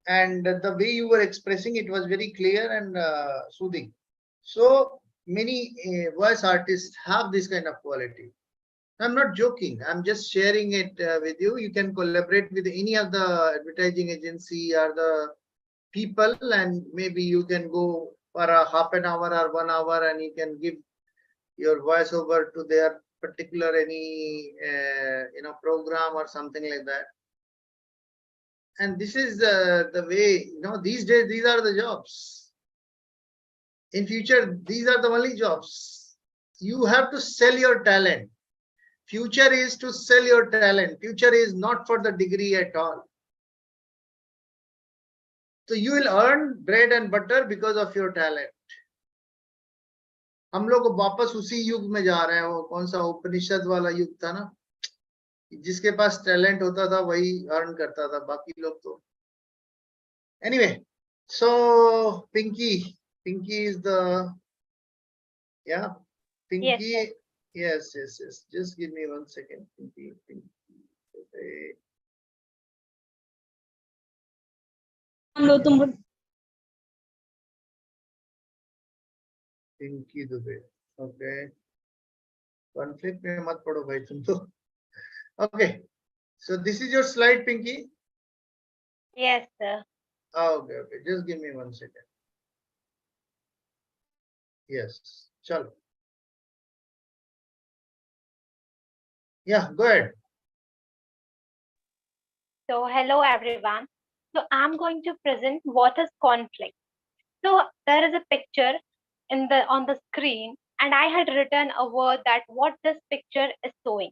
And the way you were expressing it was very clear and soothing. So many voice artists have this kind of quality. I'm not joking. I'm just sharing it with you. You can collaborate with any of the advertising agency or the people, and maybe you can go for a half an hour or 1 hour and you can give your voice over to their particular any program or something like that. And this is the way, these days these are the jobs. In future these are the only jobs. You have to sell your talent. Future is to sell your talent. Future is not for the degree at all. So you will earn bread and butter because of your talent. हम लोग वापस उसी युग में जा रहे हैं, वो कौन सा उपनिषद वाला युग था ना, जिसके पास टैलेंट होता था वही अर्न करता था, बाकी लोग तो. Anyway, so Pinky is the, yeah, Pinky. Yes. Just give me 1 second. Pinky. Okay. Pinky Dubey. Okay. Conflict में मत पड़ो भाई तुम तो. Okay. So this is your slide, Pinky.
Yes, sir.
Okay. Just give me 1 second. Yes. Chalo. Yeah, go ahead.
So hello everyone. So I'm going to present what is conflict. So there is a picture on the screen, and I had written a word that what this picture is showing.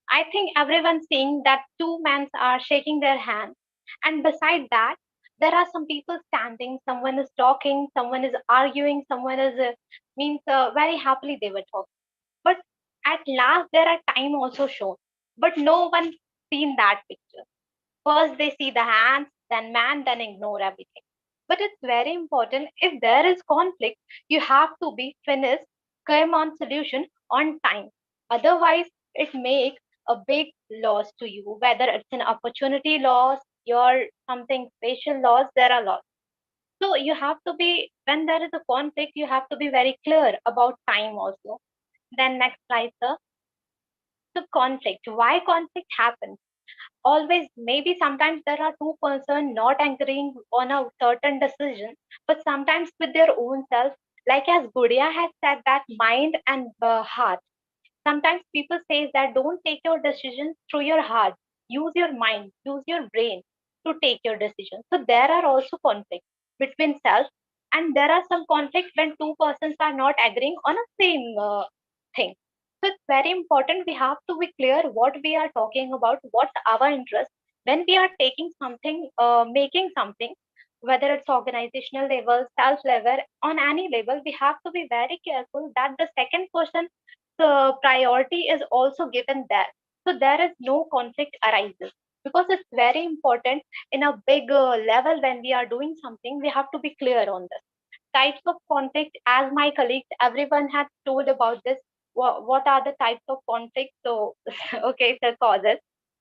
I think everyone's seeing that two men are shaking their hands, and beside that there are some people standing. Someone is talking, someone is arguing, someone is very happily they were talking. But at last there are time also shown, but no one seen that picture. First they see the hands, then man, then ignore everything. But it's very important, if there is conflict, you have to be finished, come on solution on time. Otherwise, it makes a big loss to you, whether it's an opportunity loss, your something spatial loss, there are loss. So you have to be, when there is a conflict, you have to be very clear about time also. Then next slide, sir. So conflict, why conflict happens? Always, maybe sometimes there are two persons not agreeing on a certain decision, but sometimes with their own self, like as Gudia has said, that mind and heart. Sometimes people say that don't take your decision through your heart, use your mind, use your brain to take your decision. So there are also conflicts between self, and there are some conflicts when two persons are not agreeing on a same thing. So it's very important, we have to be clear what we are talking about, what's our interest when we are taking something, making something, whether it's organizational level, self level, on any level. We have to be very careful that the second person priority is also given there, so there is no conflict arises, because it's very important in a big level. When we are doing something, we have to be clear on this types of conflict. As my colleagues, everyone has told about this, what are the types of conflict. So okay, the causes.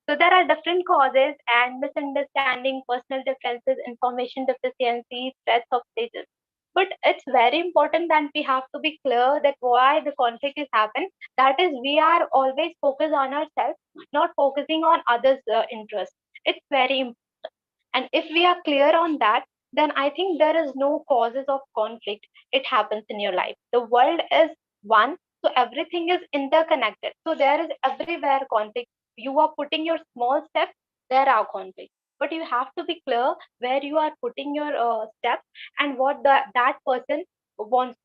So there are different causes and misunderstanding, personal differences, information deficiency, threats of status. But it's very important that we have to be clear that why the conflict is happened. That is, we are always focused on ourselves, not focusing on others' interests. It's very important. And if we are clear on that, then I think there is no causes of conflict. It happens in your life. The world is one, so everything is interconnected. So there is everywhere conflict. You are putting your small steps, there are conflicts. But you have to be clear where you are putting your steps and what that person wants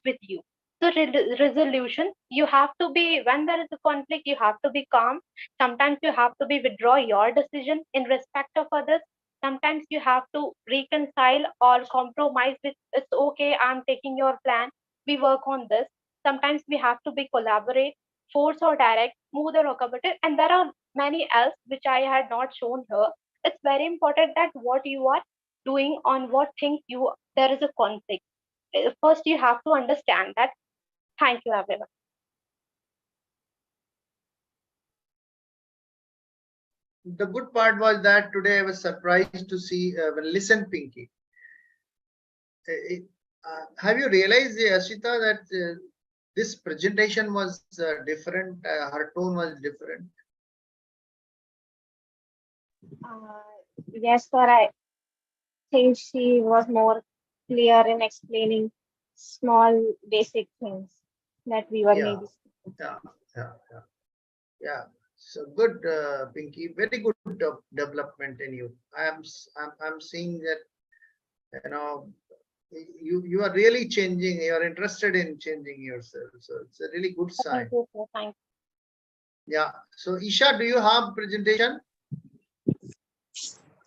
with you. So resolution, you have to be, when there is a conflict, you have to be calm. Sometimes you have to be withdraw your decision in respect of others. Sometimes you have to reconcile or compromise with, it's okay, I'm taking your plan, we work on this. Sometimes we have to be collaborate, force or direct, smooth or accommodative, and there are many else which I had not shown here. It's very important that what you are doing, on what things you, there is a conflict. First you have to understand that. Thank you, everyone.
The good part was that today I was surprised to see, listen, Pinky. Have you realized, Ashita, that this presentation was different? Her tone was different.
Yes, sir. I think she was more clear in explaining small basic things that we were
Yeah.
maybe.
Yeah. So good, Pinky. Very good development in you. I'm seeing that, you know, you are really changing. You are interested in changing yourself. So it's a really good sign.
Thank you, sir. Thank you.
Yeah. So Isha, do you have presentation?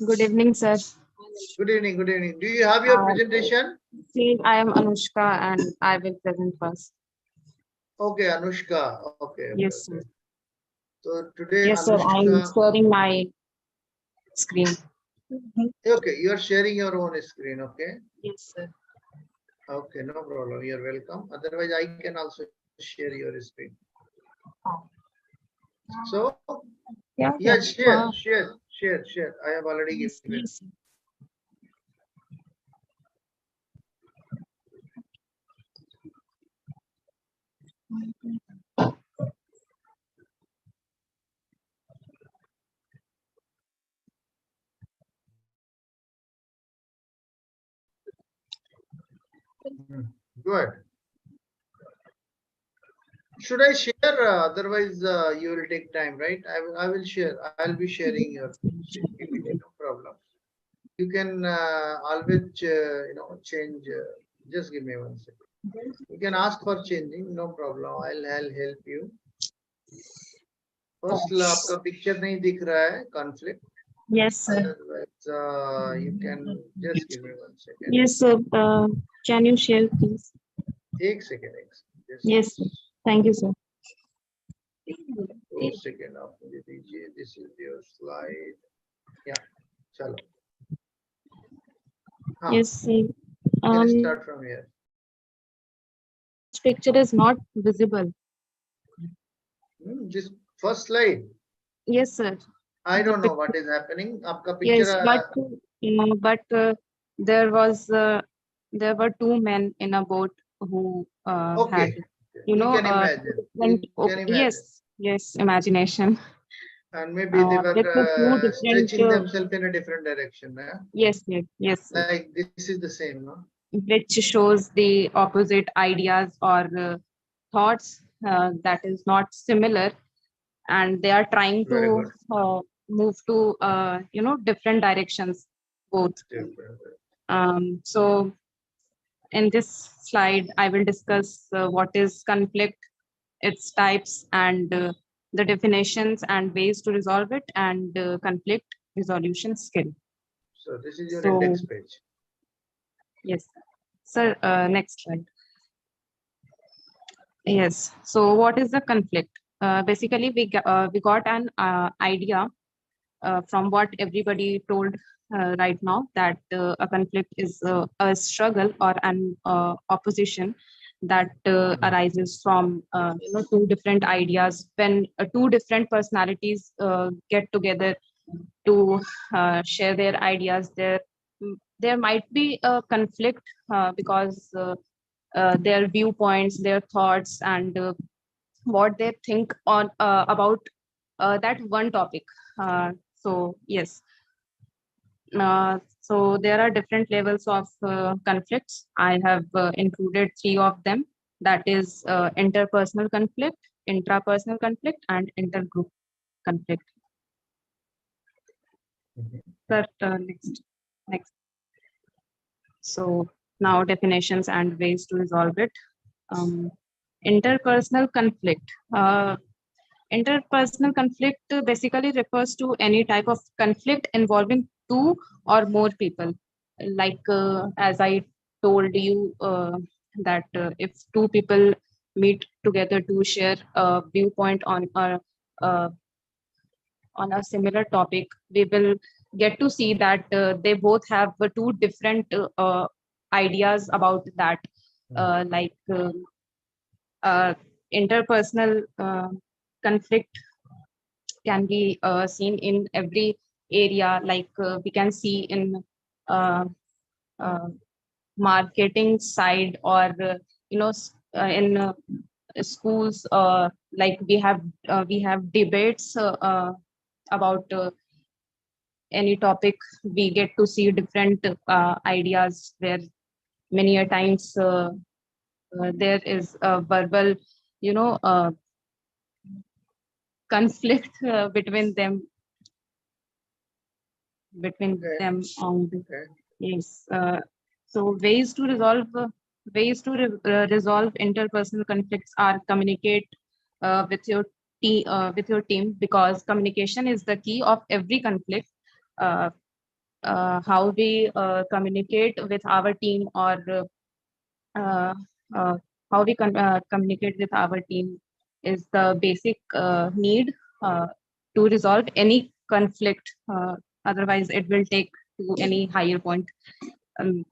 Good evening, sir.
Good evening. Good evening. Do you have your presentation?
See, I am Anushka and I will present first.
Okay, Anushka. Okay.
Yes, sir.
So today,
Yes, sir. I am
Anushka.
sharing my screen.
Okay, you are sharing your own screen. Okay.
Yes, sir.
Okay, no problem. You're welcome. Otherwise, I can also share your screen. So,
Yeah,
share. I have already
yes,
given.
yes.
Good. Should I share? Otherwise, you will take time, right? I will share. I'll be sharing your PPT, no problem. You can always, change. Just give me 1 second. You can ask for changing, no problem. I'll help you. First, आपका picture नहीं दिख रहा है, conflict.
Yes, sir.
Otherwise, you can just give me 1 second.
Yes, sir. Can you share, please?
1 second.
Yes, sir. Thank you, sir.
2 second आपको दे दीजिए. This is your slide. Yeah, चलो.
Yes, see,
Can you start from here?
this picture is not visible.
This first slide.
Yes, sir.
I
The
don't know what is happening. आपका picture
Yes, but there was there were two men in a boat who had,
okay.
you
We
know,
can imagine.
went,
We can imagine.
yes, imagination.
And maybe they
With the two
were
different,
stretching themselves in a different direction.
yes, sir.
Like this is the same, no?
Which shows the opposite ideas or thoughts that is not similar, and they are trying
Very
to
good.
move to different directions both. So in this slide I will discuss what is conflict, its types, and the definitions and ways to resolve it, and conflict resolution skill.
So this is your
So
index page.
yes, sir. Next slide. Yes. So what is the conflict? Basically, we got an idea from what everybody told right now, that a conflict is a struggle or an opposition that arises from two different ideas. When two different personalities get together to share their ideas, there might be a conflict because their viewpoints, their thoughts, and what they think on about that one topic. So yes, so there are different levels of conflicts. I have included three of them. That is interpersonal conflict, intrapersonal conflict, and intergroup conflict. Sir, next. So now definitions and ways to resolve it. Interpersonal conflict. Interpersonal conflict basically refers to any type of conflict involving two or more people. Like as I told you that if two people meet together to share a viewpoint uh, on a similar topic, we will get to see that they both have two different ideas about that. Like interpersonal conflict can be seen in every area. Like we can see in uh, uh, marketing side, or in schools. Like we have debates about any topic. We get to see different ideas, where many a times there is a verbal conflict between them on the, yes. So ways to resolve interpersonal conflicts are communicate with your team, because communication is the key of every conflict. uh, how we communicate with our team, or uh, uh, how we communicate with our team is the basic need to resolve any conflict. Otherwise, it will take to any higher point. Um,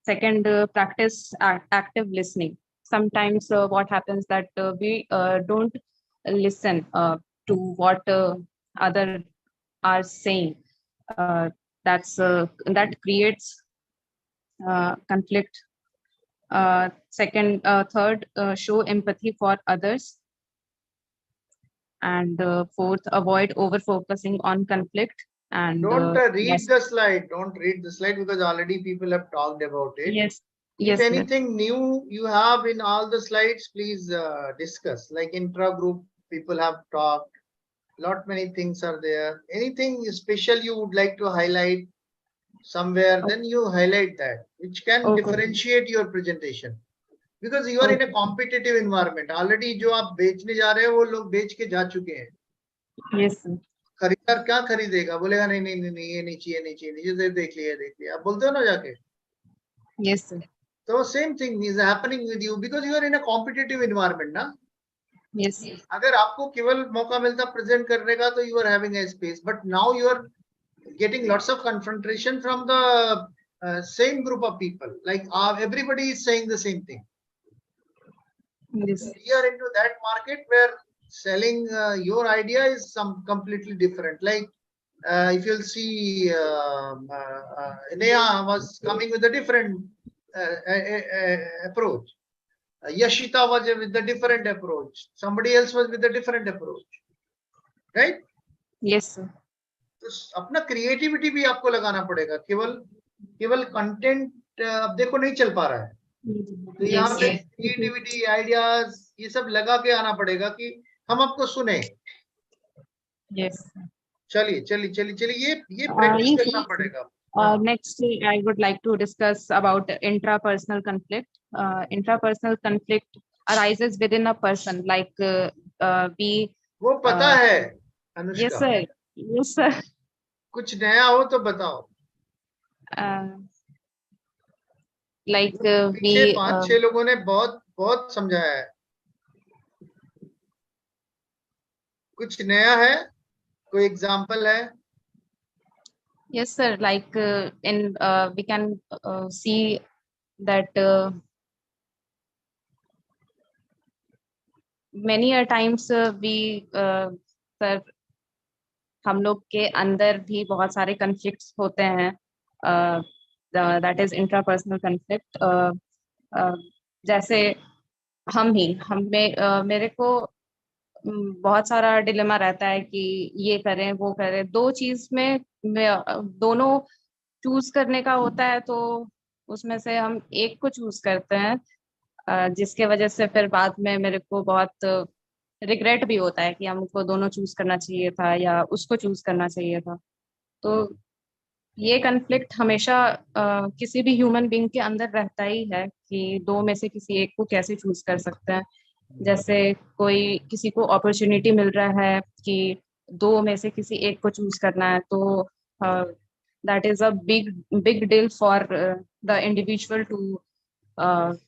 Second, practice active listening. Sometimes what happens that we don't listen to what other are saying. That creates conflict. Third, show empathy for others. And fourth, avoid over focusing on conflict. And
Don't read
yes,
the slide. Don't read the slide, because already people have talked about it.
yes,
If
yes, sir.
anything new you have in all the slides, please discuss. Like intra-group, people have talked. Lot many things are there. Anything special you would like to highlight somewhere, then you highlight that, which can
Okay.
differentiate your presentation. Because you are in a competitive environment. Already जो आप बेचने जा रहे हो वो लोग बेच के जा चुके हैं.
Yes, sir.
खरीदार क्या खरीदेगा? बोलेगा नहीं नहीं नहीं नहीं ये नहीं चाहिए नहीं चाहिए नीचे से देख लिया आप बोलते हो ना जाके.
Yes, sir.
So same thing is happening with you, because you are in a competitive environment ना.
Yes.
अगर आपको केवल मौका मिलता प्रेजेंट करने का तो you are having a space, but now you are getting lots of confrontation from the same group of people, like everybody is saying the same thing.
Yes.
We are into that market where selling your idea is some completely different. Like if you'll see, Neha was coming with a different approach. Yashita was with a different approach. Somebody else was with a different approach, right?
Yes, sir.
तो अपना creativity भी आपको लगाना पड़ेगा. केवल content अब देखो नहीं चल पा रहा है, तो यहाँ पे क्रिएटिविटी, आइडियाज ये सब लगा के आना पड़ेगा कि हम आपको सुने.
Yes.
चलिए ये प्रैक्टिस करना पड़ेगा.
Next, I would like to discuss about intrapersonal conflict. Intrapersonal conflict arises within a person, like we.
वो पता है Anushka.
Yes, sir. Yes, sir.
कुछ नया हो तो बताओ.
Like
पीछे
we.
5-6 लोगों ने बहुत समझाया है. कुछ नया है, कोई एग्जाम्पल है?
Yes, sir. Like we can see that many a times we sir, हम लोग के अंदर भी बहुत सारे conflicts होते हैं. That is intrapersonal conflict. जैसे मेरे को बहुत सारा डिलेमा रहता है कि ये करें वो करें. दो चीज में दोनों चूज करने का होता है, तो उसमें से हम एक को चूज करते हैं, जिसके वजह से फिर बाद में मेरे को बहुत रिग्रेट भी होता है कि हमको दोनों चूज करना चाहिए था या उसको चूज करना चाहिए था. तो ये कन्फ्लिक्ट हमेशा किसी भी ह्यूमन बीइंग के अंदर रहता ही है कि दो में से किसी एक को कैसे चूज कर सकते हैं. जैसे किसी को अपॉर्चुनिटी मिल रहा है कि दो में से किसी एक को चूज करना है, तो that is a big deal for the individual to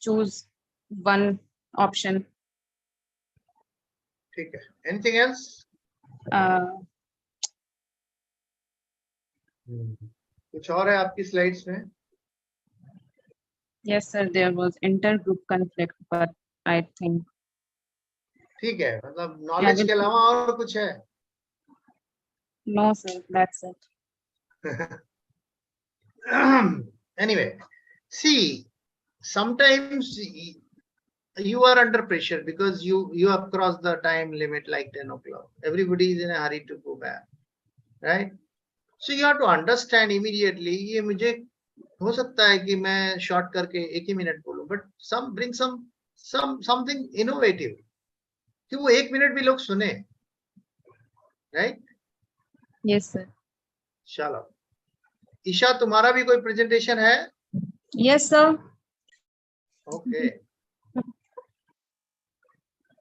choose one option.
ठीक है. Anything else? कुछ और है आपकी स्लाइड्स में?
Yes, sir. There was intergroup conflict, but I think.
ठीक है, मतलब नॉलेज के अलावा और कुछ है?
No, sir. That's it.
Anyway, see, sometimes you are under pressure because you have crossed the time limit like 10 o'clock. Everybody is in a hurry to go back, right? So you have to understand immediately. ये मुझे हो सकता है कि मैं short करके 1 ही minute बोलूं, but bring something innovative कि वो 1 मिनट भी लोग सुने, right?
Yes, sir.
चलो, ईशा तुम्हारा भी कोई प्रेजेंटेशन है?
Yes, sir.
ओके.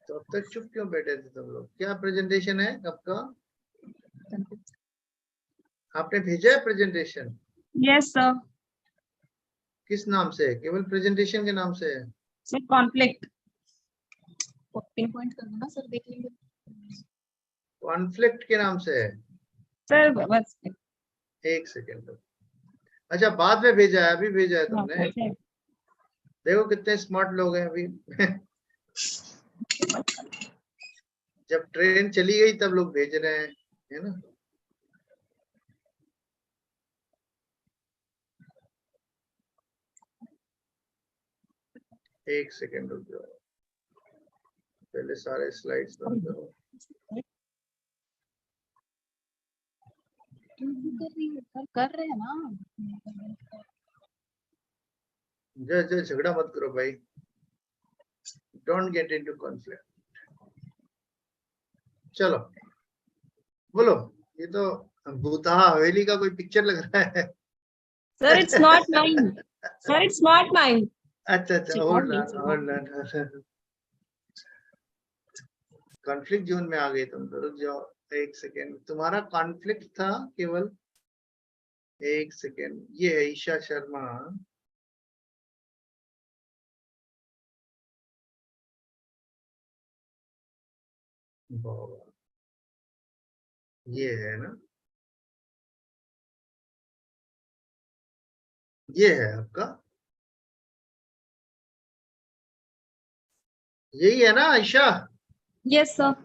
तो अब तक चुप क्यों बैठे थे तुम लोग? क्या प्रेजेंटेशन है आपका? आपने भेजा है प्रेजेंटेशन?
Yes, sir.
किस नाम से? केवल प्रेजेंटेशन के नाम से है?
Sir, conflict. पिन पॉइंट कर दो ना सर, देख लेंगे.
कॉन्फ्लिक्ट के नाम से है?
सर बस.
एक सेकेंड. अच्छा, बाद में भेजा है, अभी भेजा है तुमने? देखो कितने स्मार्ट लोग हैं अभी. जब ट्रेन चली गई तब लोग भेज रहे हैं, है ना? एक सेकेंड रुक जाओ, पहले सारे स्लाइड्स बंद करो.
कर रहे हैं ना.
जो झगड़ा मत करो भाई. Don't get into conflict. चलो बोलो. ये तो भूतहा हवेली का कोई पिक्चर लग रहा है.
Sir, it's not mine. Sir, it's not mine.
अच्छा, होल्ड ऑन. कॉन्फ्लिक्ट जोन में आ गए तुम तो. रुक जाओ एक सेकेंड. तुम्हारा कॉन्फ्लिक्ट था केवल. एक सेकेंड. ये है ईशा शर्मा. ये है ना? ये है आपका, यही है ना आयशा?
Yes, sir.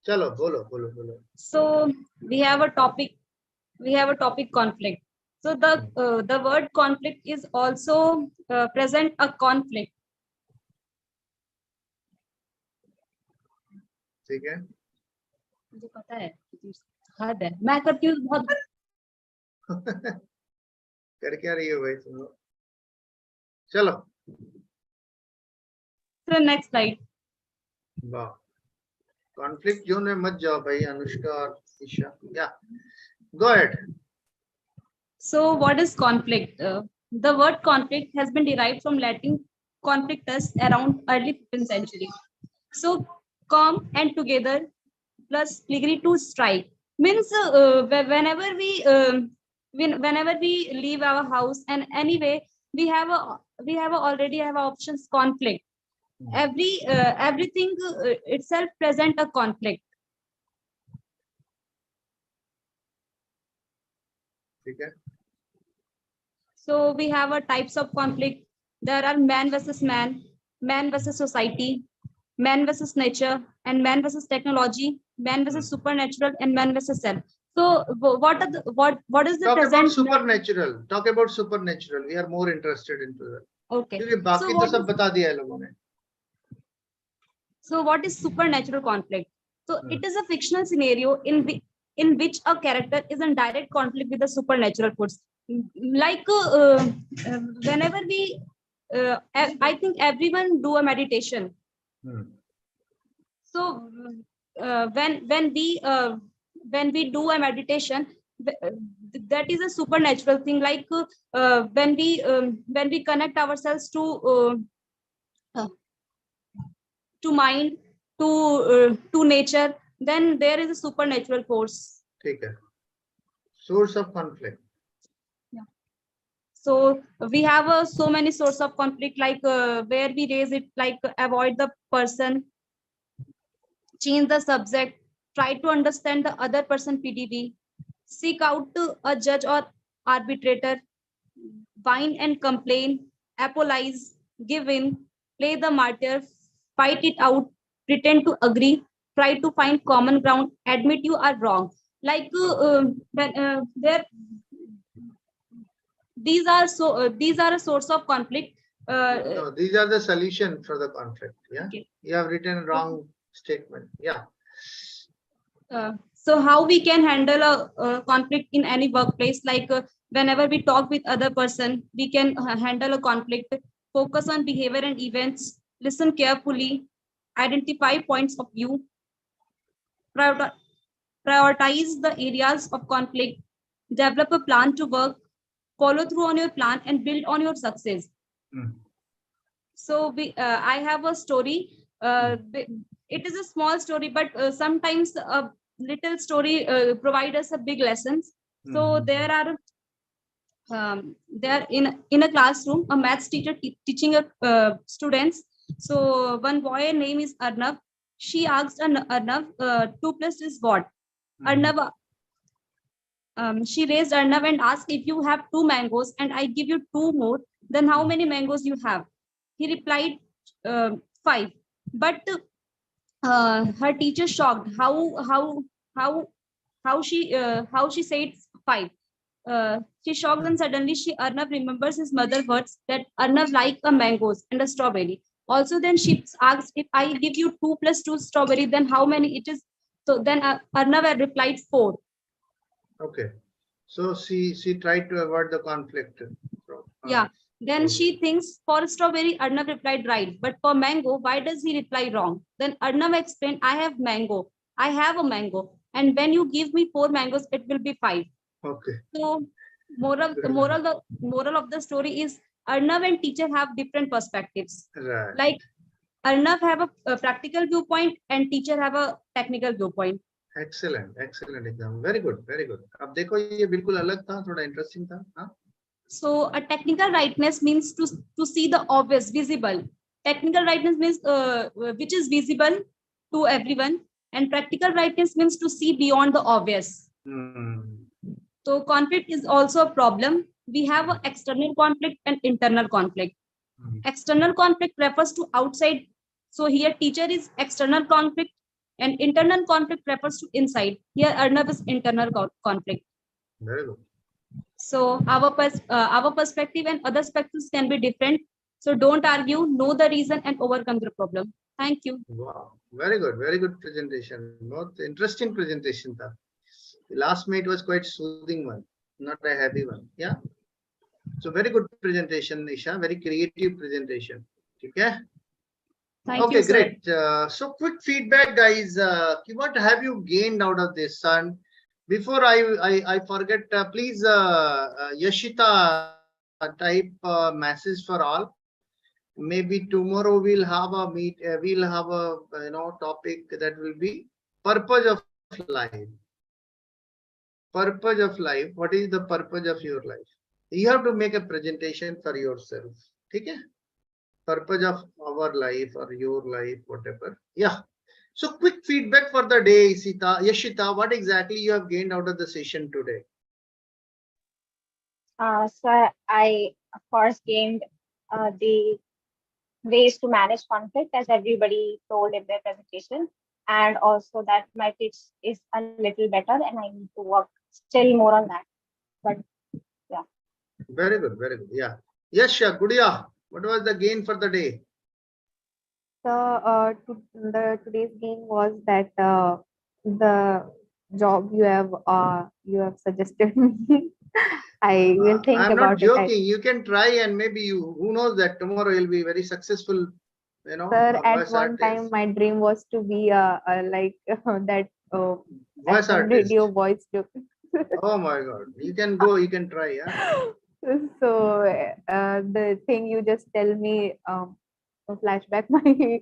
चलो बोलो बोलो बोलो.
So we have a topic. We have a topic conflict. So the word conflict is also present a conflict.
ठीक है.
मुझे पता है हद है मैं करती हूँ बहुत.
कर क्या रही हो भाई तुम लोग? चलो.
So next slide.
वाह, कॉन्फ्लिक्ट जोन में मत जाओ भाई अनुष्का और ईशा. या go ahead.
So what is conflict? The word conflict has been derived from Latin conflictus around early 15th century. So calm and together plus pligri to strike means whenever we leave our house and anyway we already have options conflict. Everything itself present a conflict.
ठीक है.
So we have a types of conflict. There are man versus man, man versus society, man versus nature, and man versus technology, man versus supernatural, and man versus self. So what is the
Talk about
present?
supernatural. Talk about supernatural. We are more interested into that.
Okay.
क्योंकि बाकी तो सब बता दिया है लोगों ने.
So what is supernatural conflict? So it is a fictional scenario in which a character is in direct conflict with the supernatural force. Like whenever we, I think everyone do a meditation. So when we do a meditation, that is a supernatural thing. Like when we connect ourselves to mind, to nature, then there is a supernatural force.
ठीक है. Source of conflict.
Yeah. So we have so many source of conflict, like where we raise it, like avoid the person, change the subject, try to understand the other person PDB, seek out a judge or arbitrator, whine and complain, apologize, give in, play the martyr, fight it out, pretend to agree, try to find common ground, admit you are wrong. Like these are a source of conflict.
No, these are the solution for the conflict. Yeah.
Okay.
You have written wrong statement. Yeah.
So how we can handle a conflict in any workplace? Like whenever we talk with other person, we can handle a conflict. Focus on behavior and events. Listen carefully. Identify points of view. Prioritize the areas of conflict. Develop a plan to work. Follow through on your plan and build on your success. So I have a story. It is a small story, but sometimes a little story provide us a big lessons. So there are in a classroom, a maths teacher teaching students. So one boy name is Arnav. She asked Arnav, 2 plus is what? Arnav, she raised Arnav and asked, if you have 2 mangoes and I give you 2 more, then how many mangoes you have? He replied 5. But her teacher shocked how she said 5. She shocked and suddenly Arnav remembers his mother's words that Arnav like a mangoes and a strawberry. Also, then she asked, if I give you 2 plus 2 strawberry, then how many it is? So then Arnav had replied 4.
Okay. So she tried to avoid the conflict.
Yeah. Then she thinks for strawberry, Arnav replied right. But for mango, why does he reply wrong? Then Arnav explained, I have mango. I have a mango. And when you give me 4 mangoes, it will be 5.
Okay.
So moral of the story is Arnav and teacher have different perspectives.
Right.
Like Arnav have a practical viewpoint and teacher have a technical viewpoint.
Excellent exam. Very good. अब देखो ये बिल्कुल अलग था, थोड़ा interesting था. हाँ?
So a technical rightness means to see the obvious, visible. Technical rightness means which is visible to everyone, and practical rightness means to see beyond the obvious. So conflict is also a problem. we have an external conflict and internal conflict.
Hmm.
External conflict refers to outside. So here teacher is external conflict and internal conflict refers to inside. Here Arnav is internal conflict.
Very good.
So our perspective and other perspectives can be different. So don't argue, know the reason and overcome the problem. Thank you.
Wow, very good, very good presentation. Both interesting presentation. Tha. The last mate was quite soothing one, not a heavy one. Yeah. So very good presentation, Isha. Very creative presentation. Okay.
Thank
Okay,
you, sir.
great. So quick feedback, guys. What have you gained out of this? And before I forget, please, Yashita, type message for all. Maybe tomorrow we'll have a we'll have a topic that will be purpose of life. Purpose of life. What is the purpose of your life? You have to make a presentation for yourself. Okay? Purpose of our life or your life, whatever. Yeah. So quick feedback for the day, Yashita, what exactly you have gained out of the session today?
So I, of course, gained the ways to manage conflict, as everybody told in their presentation, and also that my pitch is a little better and I need to work still more on that. But yeah.
Very good, very good. Yeah. Yes, Gudiya, what was the gain for the day?
So today's gain was that the job you have suggested me. I will think
I'm
about
not joking. You can try and maybe who knows that tomorrow you'll be very successful.
Sir, at
voice
one time
artist.
my dream was to be like that
Voice
FM
artist.
radio voice do.
Oh my God. You can go, you can try. Yeah.
So the thing you just tell me flashback my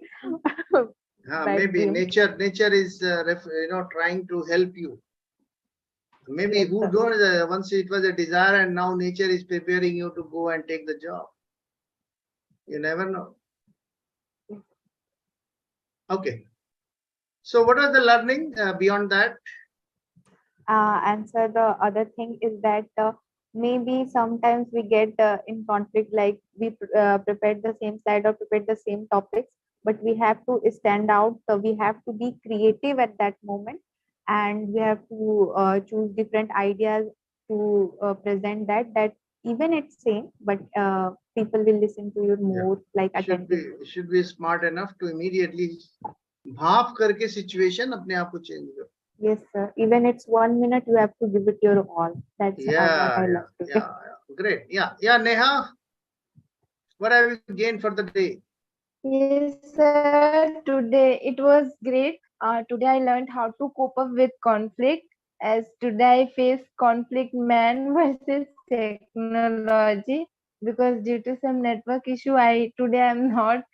bad
Maybe
dream.
nature is trying to help you. Maybe
Yes,
who
sir.
don't once it was a desire and now nature is preparing you to go and take the job. You never know. Okay. So what was the learning beyond that?
And so the other thing is that maybe sometimes we get in conflict, like we prepared the same slide or prepared the same topics, but we have to stand out. So we have to be creative at that moment, and we have to choose different ideas to present that even it's same, but people will listen to you more like attentively.
Should be smart enough to immediately भाप करके situation अपने आप को change करो.
Yes, sir. Even it's 1 minute, you have to give it your all. That's what I love to do.
Great. Yeah, Neha, what have you gained for the day?
Yes, sir. Today it was great. Today I learned how to cope up with conflict. As today I face conflict man versus technology, because due to some network issue, today I'm not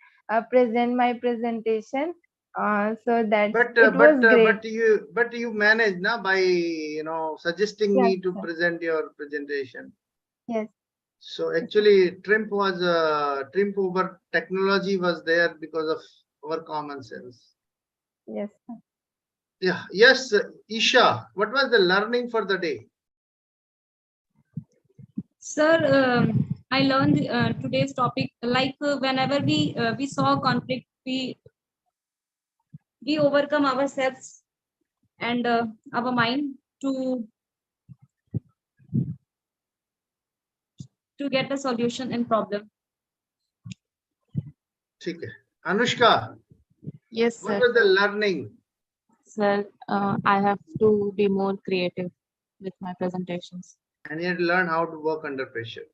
present my presentation. So that it was great.
But you managed na by suggesting
Yes,
me to
sir.
present your presentation.
Yes.
So actually, Trump over technology was there because of our common sense.
Yes, sir.
Yeah. Yes, Isha, what was the learning for the day?
Sir, I learned today's topic, like whenever we saw conflict, we overcome ourselves and our mind to get a solution in problem.
Okay. Anushka,
Yes,
what
sir.
was the learning?
Sir, I have to be more creative with my presentations.
And you had to learn how to work under pressure.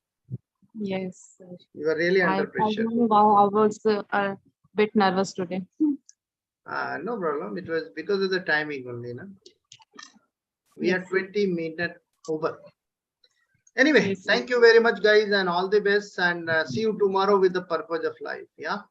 Yes, sir.
You are really under pressure.
Wow, I was a bit nervous today.
No problem. It was because of the timing only. Na? We
Yes.
are 20 minutes over. Anyway,
Yes, sir.
thank you very much, guys, and all the best. And see you tomorrow with the purpose of life. Yeah.